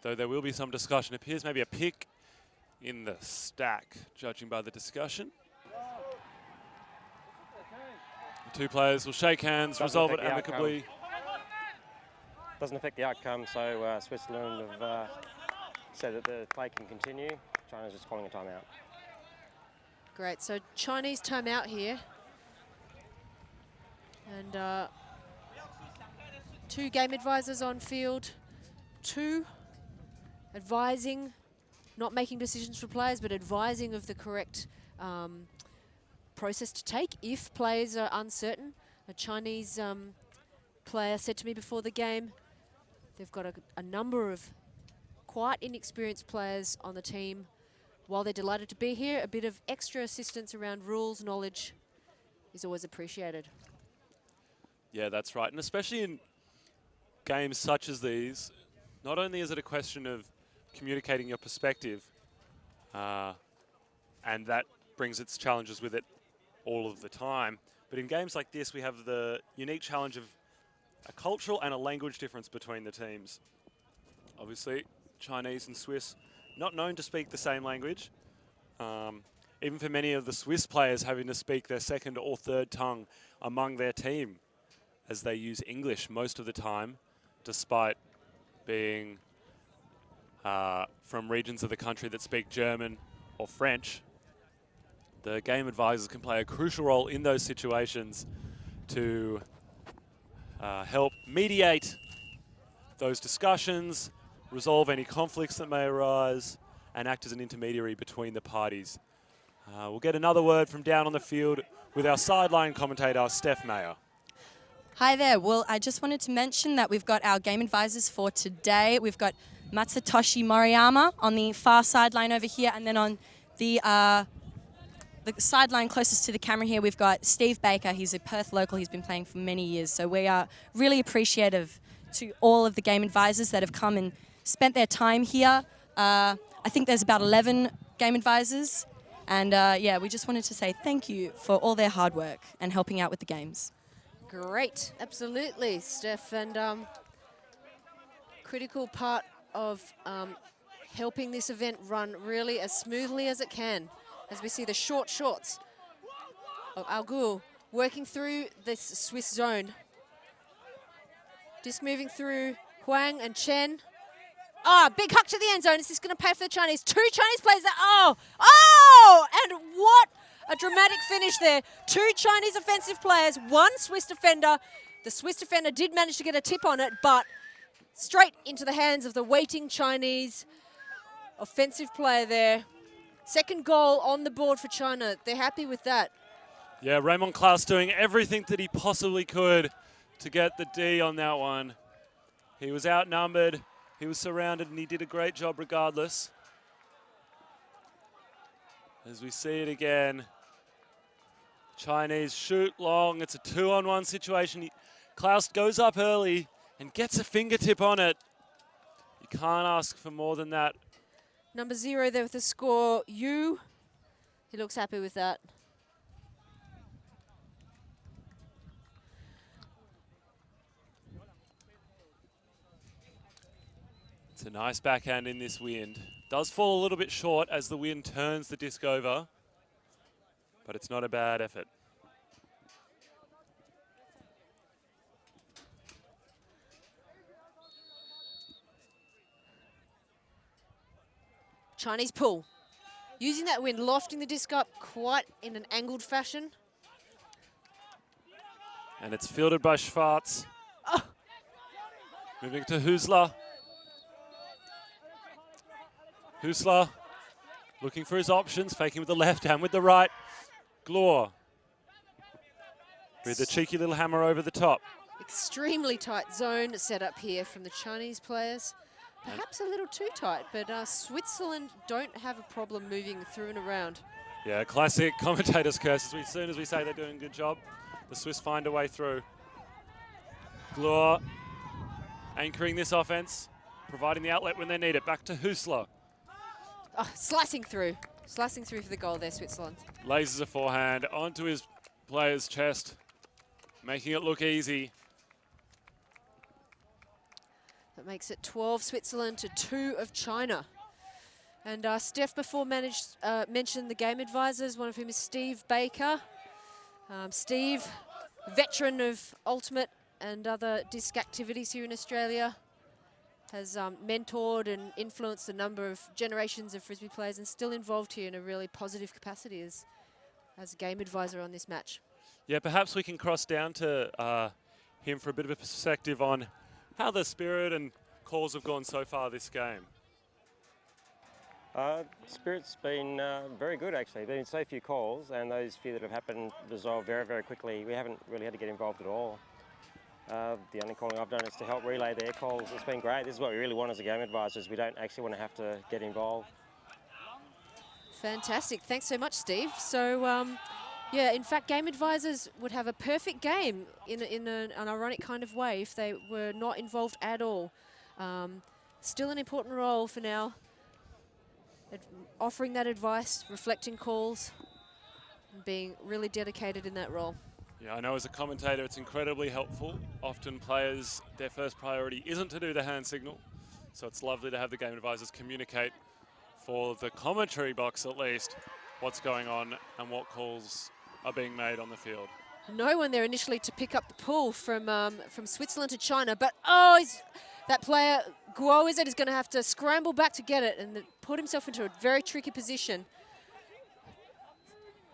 Though there will be some discussion. Appears maybe a pick in the stack, judging by the discussion. The 2 players will shake hands, resolve it amicably. Doesn't affect the outcome, so Switzerland have said that the play can continue. China's just calling a timeout. Great, so Chinese timeout here. And 2 game advisors on field, 2 advising, not making decisions for players, but advising of the correct process to take if players are uncertain. A Chinese player said to me before the game, they've got a number of quite inexperienced players on the team. While they're delighted to be here, a bit of extra assistance around rules knowledge is always appreciated. Yeah, that's right. And especially in games such as these, not only is it a question of communicating your perspective, and that brings its challenges with it all of the time, but in games like this, we have the unique challenge of a cultural and a language difference between the teams. Obviously, Chinese and Swiss, not known to speak the same language. Even for many of the Swiss players having to speak their second or third tongue among their team, as they use English most of the time, despite being from regions of the country that speak German or French. The game advisors can play a crucial role in those situations to help mediate those discussions, resolve any conflicts that may arise, and act as an intermediary between the parties. We'll get another word from down on the field with our sideline commentator, Steph Mayer. Hi there. Well, I just wanted to mention that we've got our game advisors for today. We've got Matsutoshi Moriyama on the far sideline over here, and then on the the sideline closest to the camera here, we've got Steve Baker. He's a Perth local. He's been playing for many years. So we are really appreciative to all of the game advisors that have come and spent their time here. I think there's about 11 game advisors. And yeah, we just wanted to say thank you for all their hard work and helping out with the games. Great, absolutely, Steph. And critical part of helping this event run really as smoothly as it can, as we see the short shorts of Al Ghul working through this Swiss zone. Disc moving through Huang and Chen. Big huck to the end zone. Is this going to pay for the Chinese? 2 Chinese players there. And what a dramatic finish there. 2 Chinese offensive players, 1 Swiss defender. The Swiss defender did manage to get a tip on it, but straight into the hands of the waiting Chinese offensive player there. Second goal on the board for China. They're happy with that. Yeah, Raymond Klaus doing everything that he possibly could to get the D on that one. He was outnumbered, he was surrounded, and he did a great job regardless. As we see it again, Chinese shoot long. It's a 2-on-1 situation. Klaus goes up early and gets a fingertip on it. You can't ask for more than that. Number 0 there with the score, Yu. He looks happy with that. It's a nice backhand in this wind. Does fall a little bit short as the wind turns the disc over, but it's not a bad effort. Chinese pull. Using that wind, lofting the disc up quite in an angled fashion. And it's fielded by Schwarz. Oh. Moving to Husler. Husler looking for his options, faking with the left and with the right. Glor with the cheeky little hammer over the top. Extremely tight zone set up here from the Chinese players. Perhaps a little too tight, but Switzerland don't have a problem moving through and around. Yeah, classic commentator's curse. As soon as we say they're doing a good job, the Swiss find a way through. Glor anchoring this offense, providing the outlet when they need it. Back to Husler. Slicing through for the goal there, Switzerland. Lasers a forehand onto his player's chest, making it look easy. That makes it 12 Switzerland to 2 of China. And Steph before mentioned the game advisors, one of whom is Steve Baker. Steve, veteran of Ultimate and other disc activities here in Australia, has mentored and influenced a number of generations of Frisbee players and still involved here in a really positive capacity as a game advisor on this match. Yeah, perhaps we can cross down to him for a bit of a perspective on how the spirit and calls have gone so far this game. Spirit's been very good, actually. There have been so few calls, and those few that have happened resolved very, very quickly. We haven't really had to get involved at all. The only calling I've done is to help relay their calls. It's been great. This is what we really want as a game advisors. We don't actually want to have to get involved. Fantastic. Thanks so much, Steve. So, yeah, in fact, game advisors would have a perfect game in an ironic kind of way if they were not involved at all. Still an important role for now, offering that advice, reflecting calls, and being really dedicated in that role. Yeah, I know as a commentator it's incredibly helpful. Often players, their first priority isn't to do the hand signal, so it's lovely to have the game advisors communicate for the commentary box at least what's going on and what calls are being made on the field. No one there initially to pick up the pull from Switzerland to China, but that player, Guo is going to have to scramble back to get it and put himself into a very tricky position.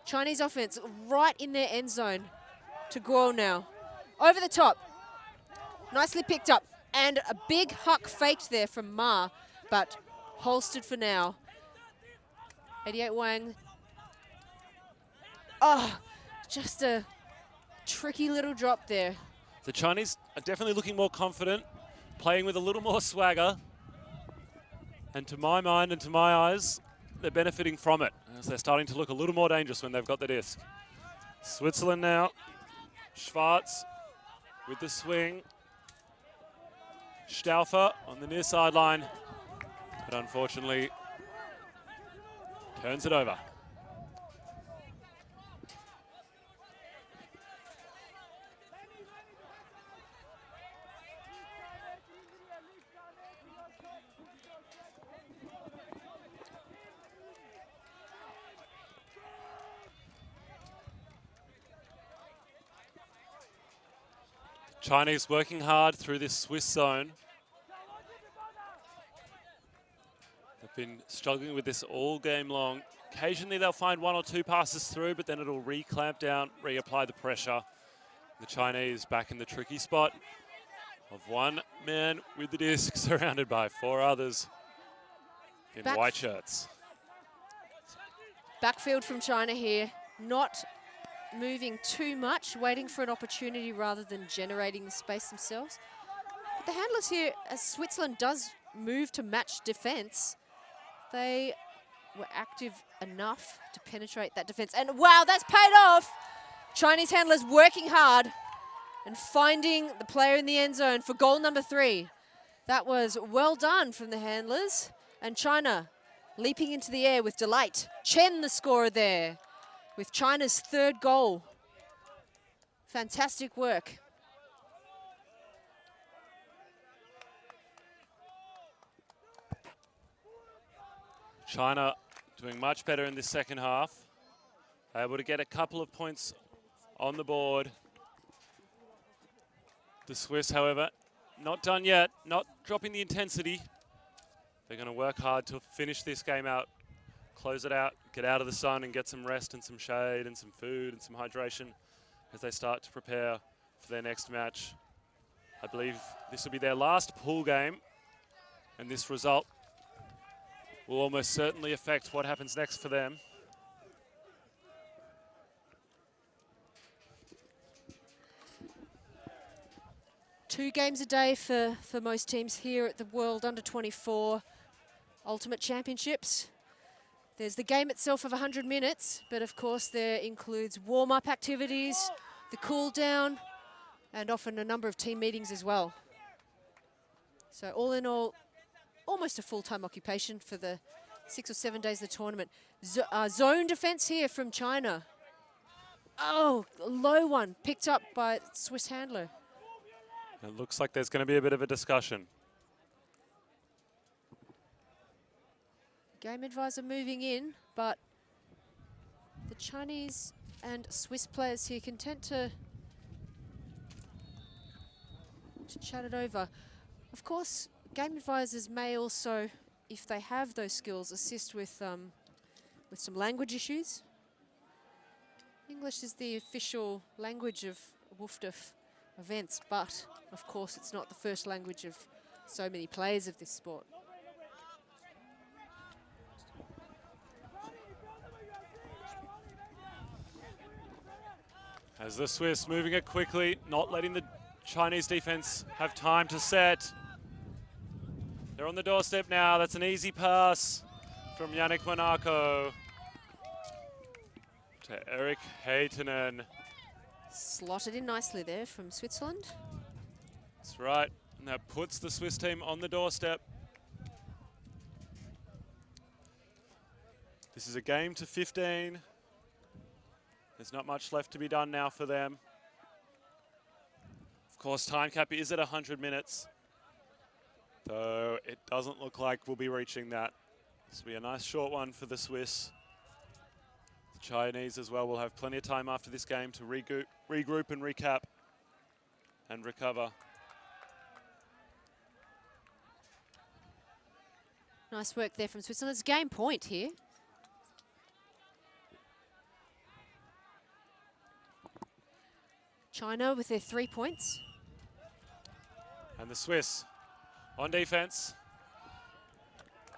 Chinese offense right in their end zone to Guo now. Over the top. Nicely picked up. And a big huck faked there from Ma, but holstered for now. 88 Wang. Just a tricky little drop there. The Chinese are definitely looking more confident, playing with a little more swagger. And to my mind and to my eyes, they're benefiting from it, as they're starting to look a little more dangerous when they've got the disc. Switzerland now. Schwarz with the swing. Stauffer on the near sideline, but unfortunately turns it over. Chinese working hard through this Swiss zone. They've been struggling with this all game long. Occasionally they'll find one or two passes through, but then it'll re-clamp down, reapply the pressure. The Chinese back in the tricky spot of one man with the disc surrounded by four others in white shirts. Backfield from China here, not moving too much, waiting for an opportunity rather than generating the space themselves. But the handlers here, as Switzerland does move to match defense, they were active enough to penetrate that defense. And wow, that's paid off! Chinese handlers working hard and finding the player in the end zone for goal number 3. That was well done from the handlers. And China leaping into the air with delight. Chen, the scorer there, with China's 3rd goal. Fantastic work. China doing much better in this second half. Able to get a couple of points on the board. The Swiss, however, not done yet, not dropping the intensity. They're going to work hard to finish this game out, close it out, get out of the sun and get some rest and some shade and some food and some hydration as they start to prepare for their next match. I believe this will be their last pool game, and this result will almost certainly affect what happens next for them. Two games a day for most teams here at the World Under-24 Ultimate Championships. There's the game itself of 100 minutes, but of course there includes warm-up activities, the cool down, and often a number of team meetings as well. So all in all, almost a full-time occupation for the 6 or 7 days of the tournament. Zone defense here from China. Oh, a low one picked up by Swiss handler. It looks like there's going to be a bit of a discussion. Game advisor moving in, but the Chinese and Swiss players here content to chat it over. Of course, game advisors may also, if they have those skills, assist with some language issues. English is the official language of WFDF events, but of course it's not the first language of so many players of this sport. As the Swiss moving it quickly, not letting the Chinese defense have time to set. They're on the doorstep now. That's an easy pass from Yannick Monaco to Eric Heitinen. Slotted in nicely there from Switzerland. That's right, and that puts the Swiss team on the doorstep. This is a game to 15. There's not much left to be done now for them. Of course, time cap is at 100 minutes, though it doesn't look like we'll be reaching that. This will be a nice short one for the Swiss. The Chinese as well will have plenty of time after this game to regroup and recap and recover. Nice work there from Switzerland. It's a game point here. China with their 3 points. And the Swiss on defense.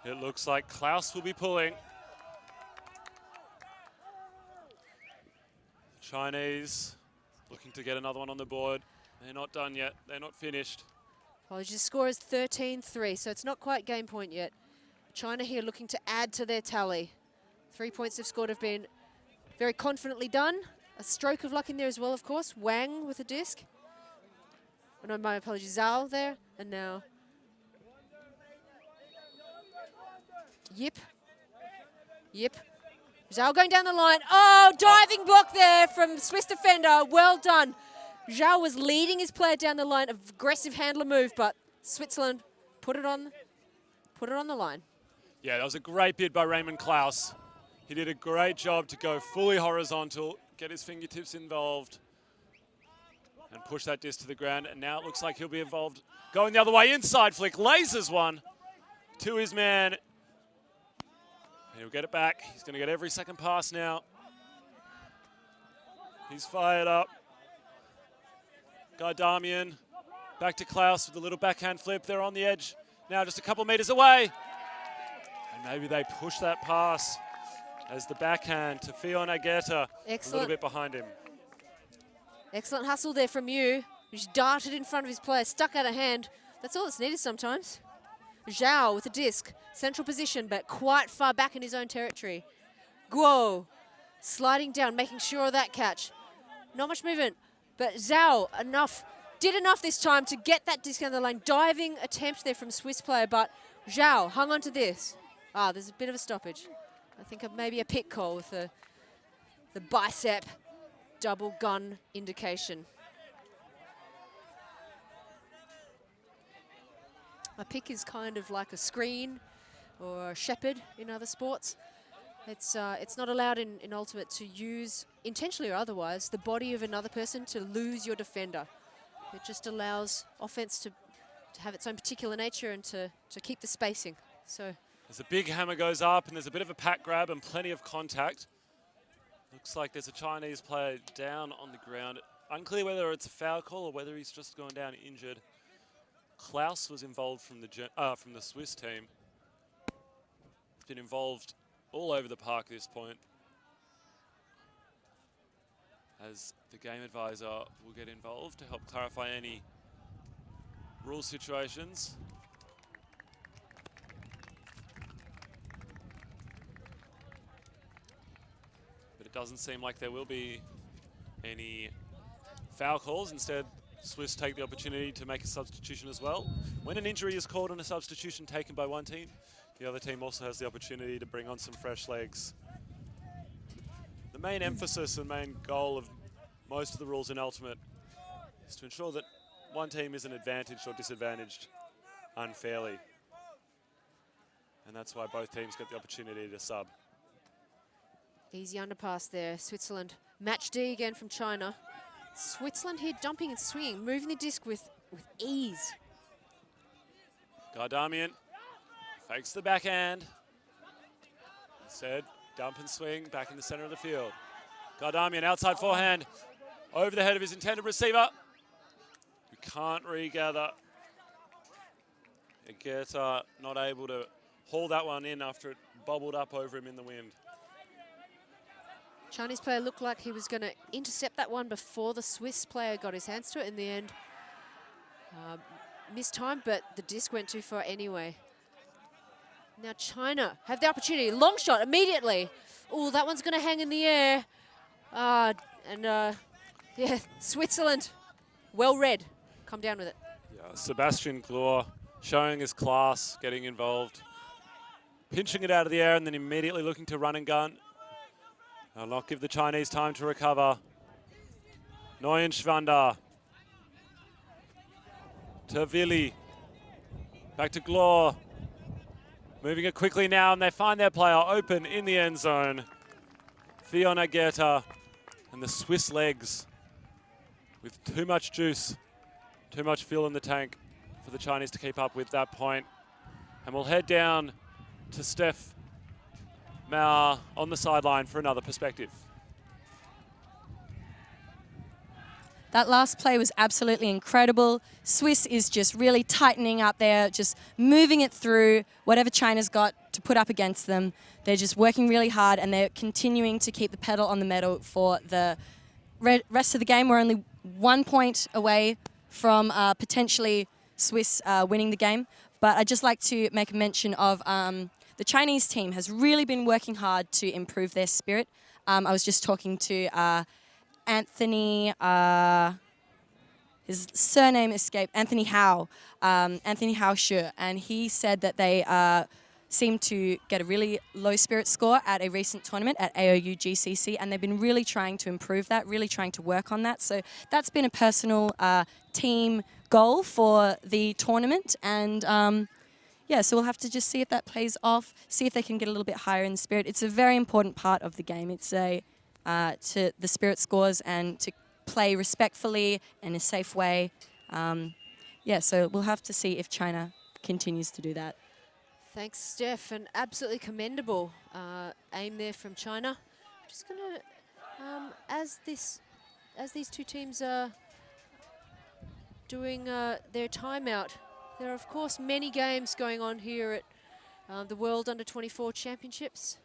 It looks like Klaus will be pulling. Chinese looking to get another one on the board. They're not done yet. They're not finished. Apologies, the score is 13-3, so it's not quite game point yet. China here looking to add to their tally. 3 points they've scored have been very confidently done. A stroke of luck in there as well, of course. Wang with a disc. Oh, no, my apologies. Zhao there. And now Yip. Zhao going down the line. Oh, diving block there from Swiss defender. Well done. Zhao was leading his player down the line. Aggressive handler move, but Switzerland put it on the line. Yeah, that was a great bid by Raymond Klaus. He did a great job to go fully horizontal, get his fingertips involved, and push that disc to the ground. And now it looks like he'll be involved going the other way. Inside flick, lasers one to his man. And he'll get it back. He's going to get every second pass now. He's fired up. Guy Damian back to Klaus with a little backhand flip. They're on the edge now, just a couple meters away. And maybe they push that pass as the backhand to Fiona Guetta, a little bit behind him. Excellent hustle there from you. He's darted in front of his player, stuck out of hand. That's all that's needed sometimes. Zhao with a disc, central position, but quite far back in his own territory. Guo sliding down, making sure of that catch. Not much movement, but Zhao did enough this time to get that disc down the line. Diving attempt there from Swiss player, but Zhao hung on to this. There's a bit of a stoppage. I think maybe a pit call with the bicep double gun indication. A pick is kind of like a screen or a shepherd in other sports. It's not allowed in Ultimate to use, intentionally or otherwise, the body of another person to lose your defender. It just allows offense to have its own particular nature and to keep the spacing. So as a big hammer goes up and there's a bit of a pack grab and plenty of contact. Looks like there's a Chinese player down on the ground. Unclear whether it's a foul call or whether he's just gone down injured. Klaus was involved from the Swiss team. He's been involved all over the park at this point. As the game advisor will get involved to help clarify any rule situations. But it doesn't seem like there will be any foul calls. Instead, Swiss take the opportunity to make a substitution as well. When an injury is called on a substitution taken by one team, the other team also has the opportunity to bring on some fresh legs. The main emphasis and main goal of most of the rules in Ultimate is to ensure that one team isn't advantaged or disadvantaged unfairly. And that's why both teams get the opportunity to sub. Easy underpass there, Switzerland. Match D again from China. Switzerland here dumping and swinging, moving the disc with ease. Gardamian fakes the backhand. Instead, dump and swing back in the center of the field. Gardamian outside forehand over the head of his intended receiver, who can't regather. Guetta not able to haul that one in after it bobbled up over him in the wind. Chinese player looked like he was going to intercept that one before the Swiss player got his hands to it. In the end, missed time, but the disc went too far anyway. Now China have the opportunity. Long shot immediately. Oh, that one's going to hang in the air. Yeah, Switzerland, well read. Come down with it. Yeah, Sebastian Glor showing his class, getting involved, pinching it out of the air and then immediately looking to run and gun. I'll not give the Chinese time to recover. Neuenschwander. To Willi. Back to Glor. Moving it quickly now, and they find their player open in the end zone. Fiona Guetta and the Swiss legs with too much juice, too much fuel in the tank for the Chinese to keep up with that point. And we'll head down to Steph Mauer on the sideline for another perspective. That last play was absolutely incredible. Swiss is just really tightening up there, just moving it through whatever China's got to put up against them. They're just working really hard and they're continuing to keep the pedal on the metal for the rest of the game. We're only 1 point away from potentially Swiss winning the game. But I'd just like to make a mention of the Chinese team has really been working hard to improve their spirit. I was just talking to Anthony, his surname escaped, Anthony Hao Shi, and he said that they seemed to get a really low spirit score at a recent tournament at AOU GCC, and they've been really trying to improve that, really trying to work on that. So that's been a personal team goal for the tournament, and yeah, so we'll have to just see if that plays off, see if they can get a little bit higher in spirit. It's a very important part of the game. It's to the spirit scores and to play respectfully in a safe way. Yeah, so we'll have to see if China continues to do that. Thanks, Steph, and absolutely commendable aim there from China. Just gonna, as these two teams are doing their timeout, there are of course many games going on here at the World Under-24 Championships.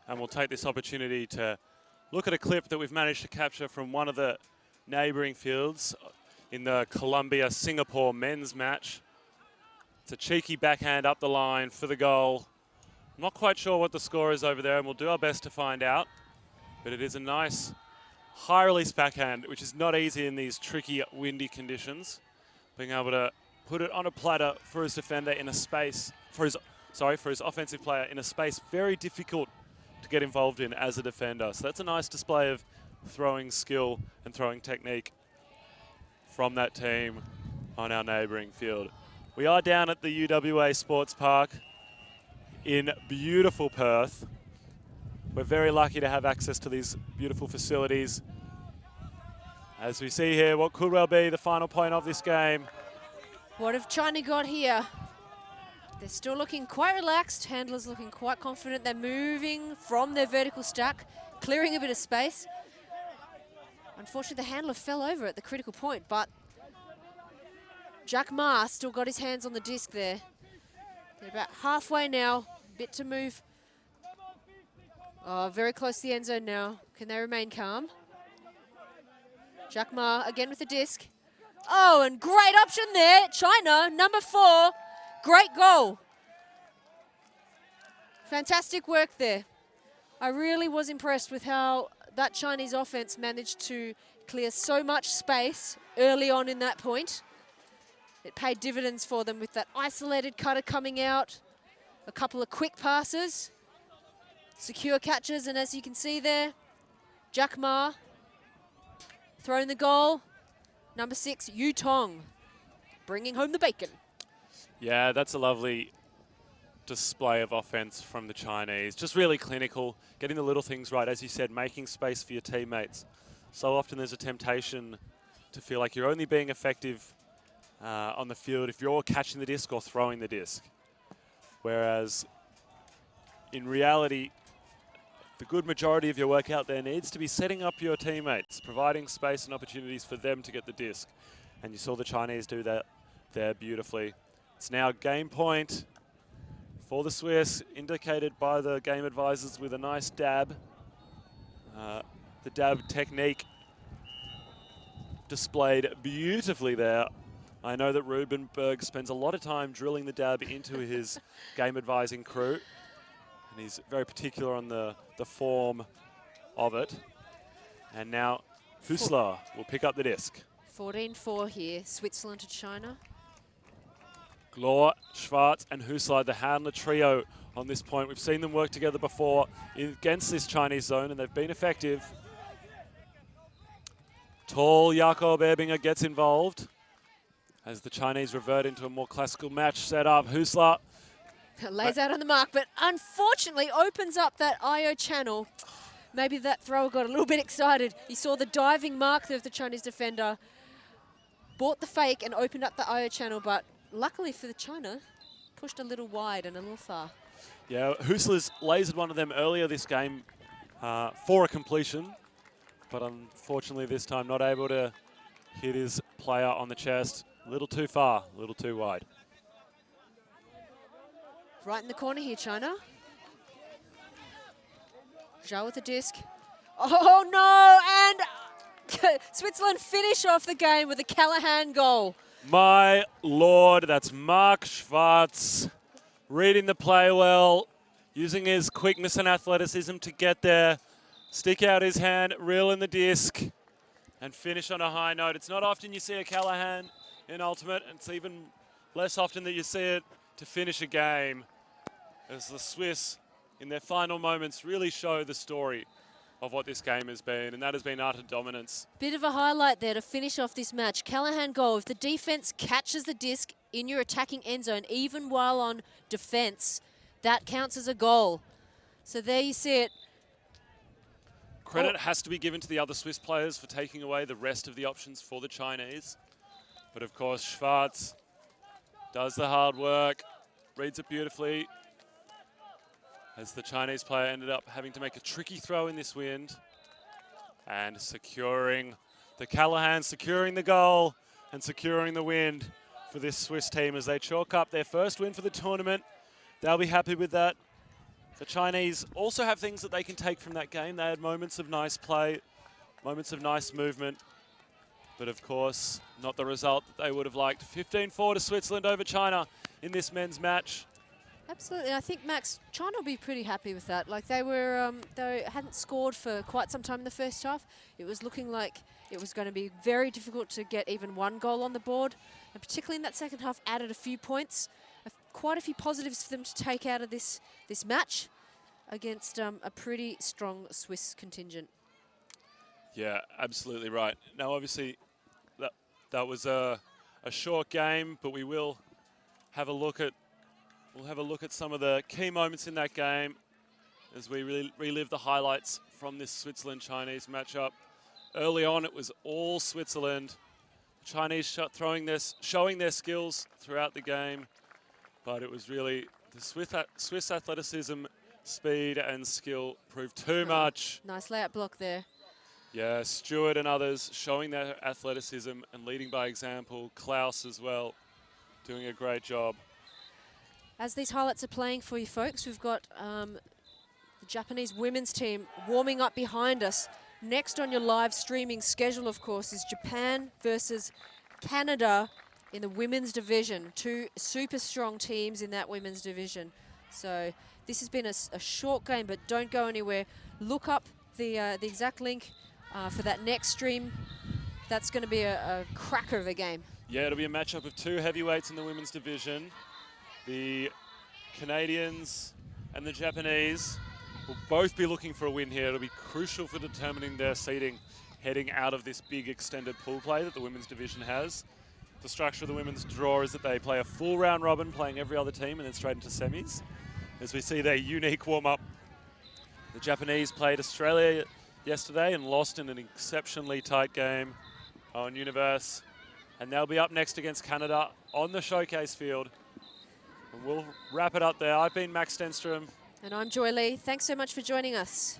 And we'll take this opportunity to look at a clip that we've managed to capture from one of the neighbouring fields in the Colombia-Singapore men's match. It's a cheeky backhand up the line for the goal. I'm not quite sure what the score is over there, and we'll do our best to find out. But it is a nice high release backhand, which is not easy in these tricky, windy conditions. Being able to put it on a platter for his defender in a space, for his offensive player in a space very difficult to get involved in as a defender. So that's a nice display of throwing skill and throwing technique from that team on our neighbouring field. We are down at the UWA Sports Park in beautiful Perth. We're very lucky to have access to these beautiful facilities. As we see here, what could well be the final point of this game. What have China got here? They're still looking quite relaxed. Handlers looking quite confident. They're moving from their vertical stack, clearing a bit of space. Unfortunately, the handler fell over at the critical point, but Jack Ma still got his hands on the disc there. They're about halfway now, bit to move. Oh, very close to the end zone now. Can they remain calm? Jack Ma again with the disc. Oh, and great option there. China, number 4. Great goal. Fantastic work there. I really was impressed with how that Chinese offense managed to clear so much space early on in that point. It paid dividends for them with that isolated cutter coming out, a couple of quick passes, secure catches, and as you can see there, Jack Ma throwing the goal. Number 6, Yu Tong, bringing home the bacon. Yeah, that's a lovely display of offense from the Chinese. Just really clinical, getting the little things right, as you said, making space for your teammates. So often there's a temptation to feel like you're only being effective on the field if you're catching the disc or throwing the disc. Whereas in reality, the good majority of your work out there needs to be setting up your teammates, providing space and opportunities for them to get the disc. And you saw the Chinese do that there beautifully. It's now game point for the Swiss, indicated by the game advisors with a nice dab. The dab technique displayed beautifully there. I know that Rubenberg spends a lot of time drilling the dab into his game advising crew, and he's very particular on the form of it. And now Husler will pick up the disc. 14-4 here, Switzerland to China. Glor, Schwarz and Husler, the handler trio on this point. We've seen them work together before against this Chinese zone, and they've been effective. Tall Jakob Erbinger gets involved as the Chinese revert into a more classical match setup. Husler lays out on the mark, but unfortunately opens up that IO channel. Maybe that thrower got a little bit excited. He saw the diving mark of the Chinese defender, bought the fake and opened up the IO channel, but luckily for the China, pushed a little wide and a little far. Yeah, Husler's lasered one of them earlier this game for a completion, but unfortunately this time not able to hit his player on the chest. A little too far, a little too wide. Right in the corner here, China. Zhao with the disc. Oh no, and Switzerland finish off the game with a Callahan goal. My lord, that's Mark Schwarz reading the play well, using his quickness and athleticism to get there, stick out his hand, reel in the disc, and finish on a high note. It's not often you see a Callahan in Ultimate, and it's even less often that you see it to finish a game, as the Swiss, in their final moments, really show the story of what this game has been, and that has been utter dominance. Bit of a highlight there to finish off this match. Callahan goal. If the defense catches the disc in your attacking end zone, even while on defense, that counts as a goal. So there you see it. Credit has to be given to the other Swiss players for taking away the rest of the options for the Chinese. But of course, Schwarz does the hard work, reads it beautifully, as the Chinese player ended up having to make a tricky throw in this wind. And securing the Callahan, securing the goal and securing the wind for this Swiss team as they chalk up their first win for the tournament. They'll be happy with that. The Chinese also have things that they can take from that game. They had moments of nice play, moments of nice movement, but of course, not the result that they would have liked. 15-4 to Switzerland over China in this men's match. Absolutely. I think, Max, China will be pretty happy with that. Like they hadn't scored for quite some time in the first half. It was looking like it was going to be very difficult to get even one goal on the board. And particularly in that second half, added a few points. Quite a few positives for them to take out of this match against a pretty strong Swiss contingent. Yeah, absolutely right. Now, obviously, that was a short game, but we will have a look at some of the key moments in that game as we relive the highlights from this Switzerland-Chinese matchup. Early on, it was all Switzerland. Chinese showing their skills throughout the game, but it was really the Swiss athleticism, speed and skill proved too much. Nice layout block there. Yeah, Stewart and others showing their athleticism and leading by example. Klaus as well, doing a great job. As these highlights are playing for you folks, we've got the Japanese women's team warming up behind us. Next on your live streaming schedule, of course, is Japan versus Canada in the women's division. Two super strong teams in that women's division. So this has been a short game, but don't go anywhere. Look up the exact link for that next stream. That's going to be a cracker of a game. Yeah, it'll be a matchup of two heavyweights in the women's division. The Canadians and the Japanese will both be looking for a win here. It'll be crucial for determining their seeding heading out of this big extended pool play that the women's division has. The structure of the women's draw is that they play a full round robin, playing every other team, and then straight into semis. As we see their unique warm-up, the Japanese played Australia yesterday and lost in an exceptionally tight game on Universe. And they'll be up next against Canada on the showcase field. And we'll wrap it up there. I've been Max Stenstrom. And I'm Joy Lee. Thanks so much for joining us.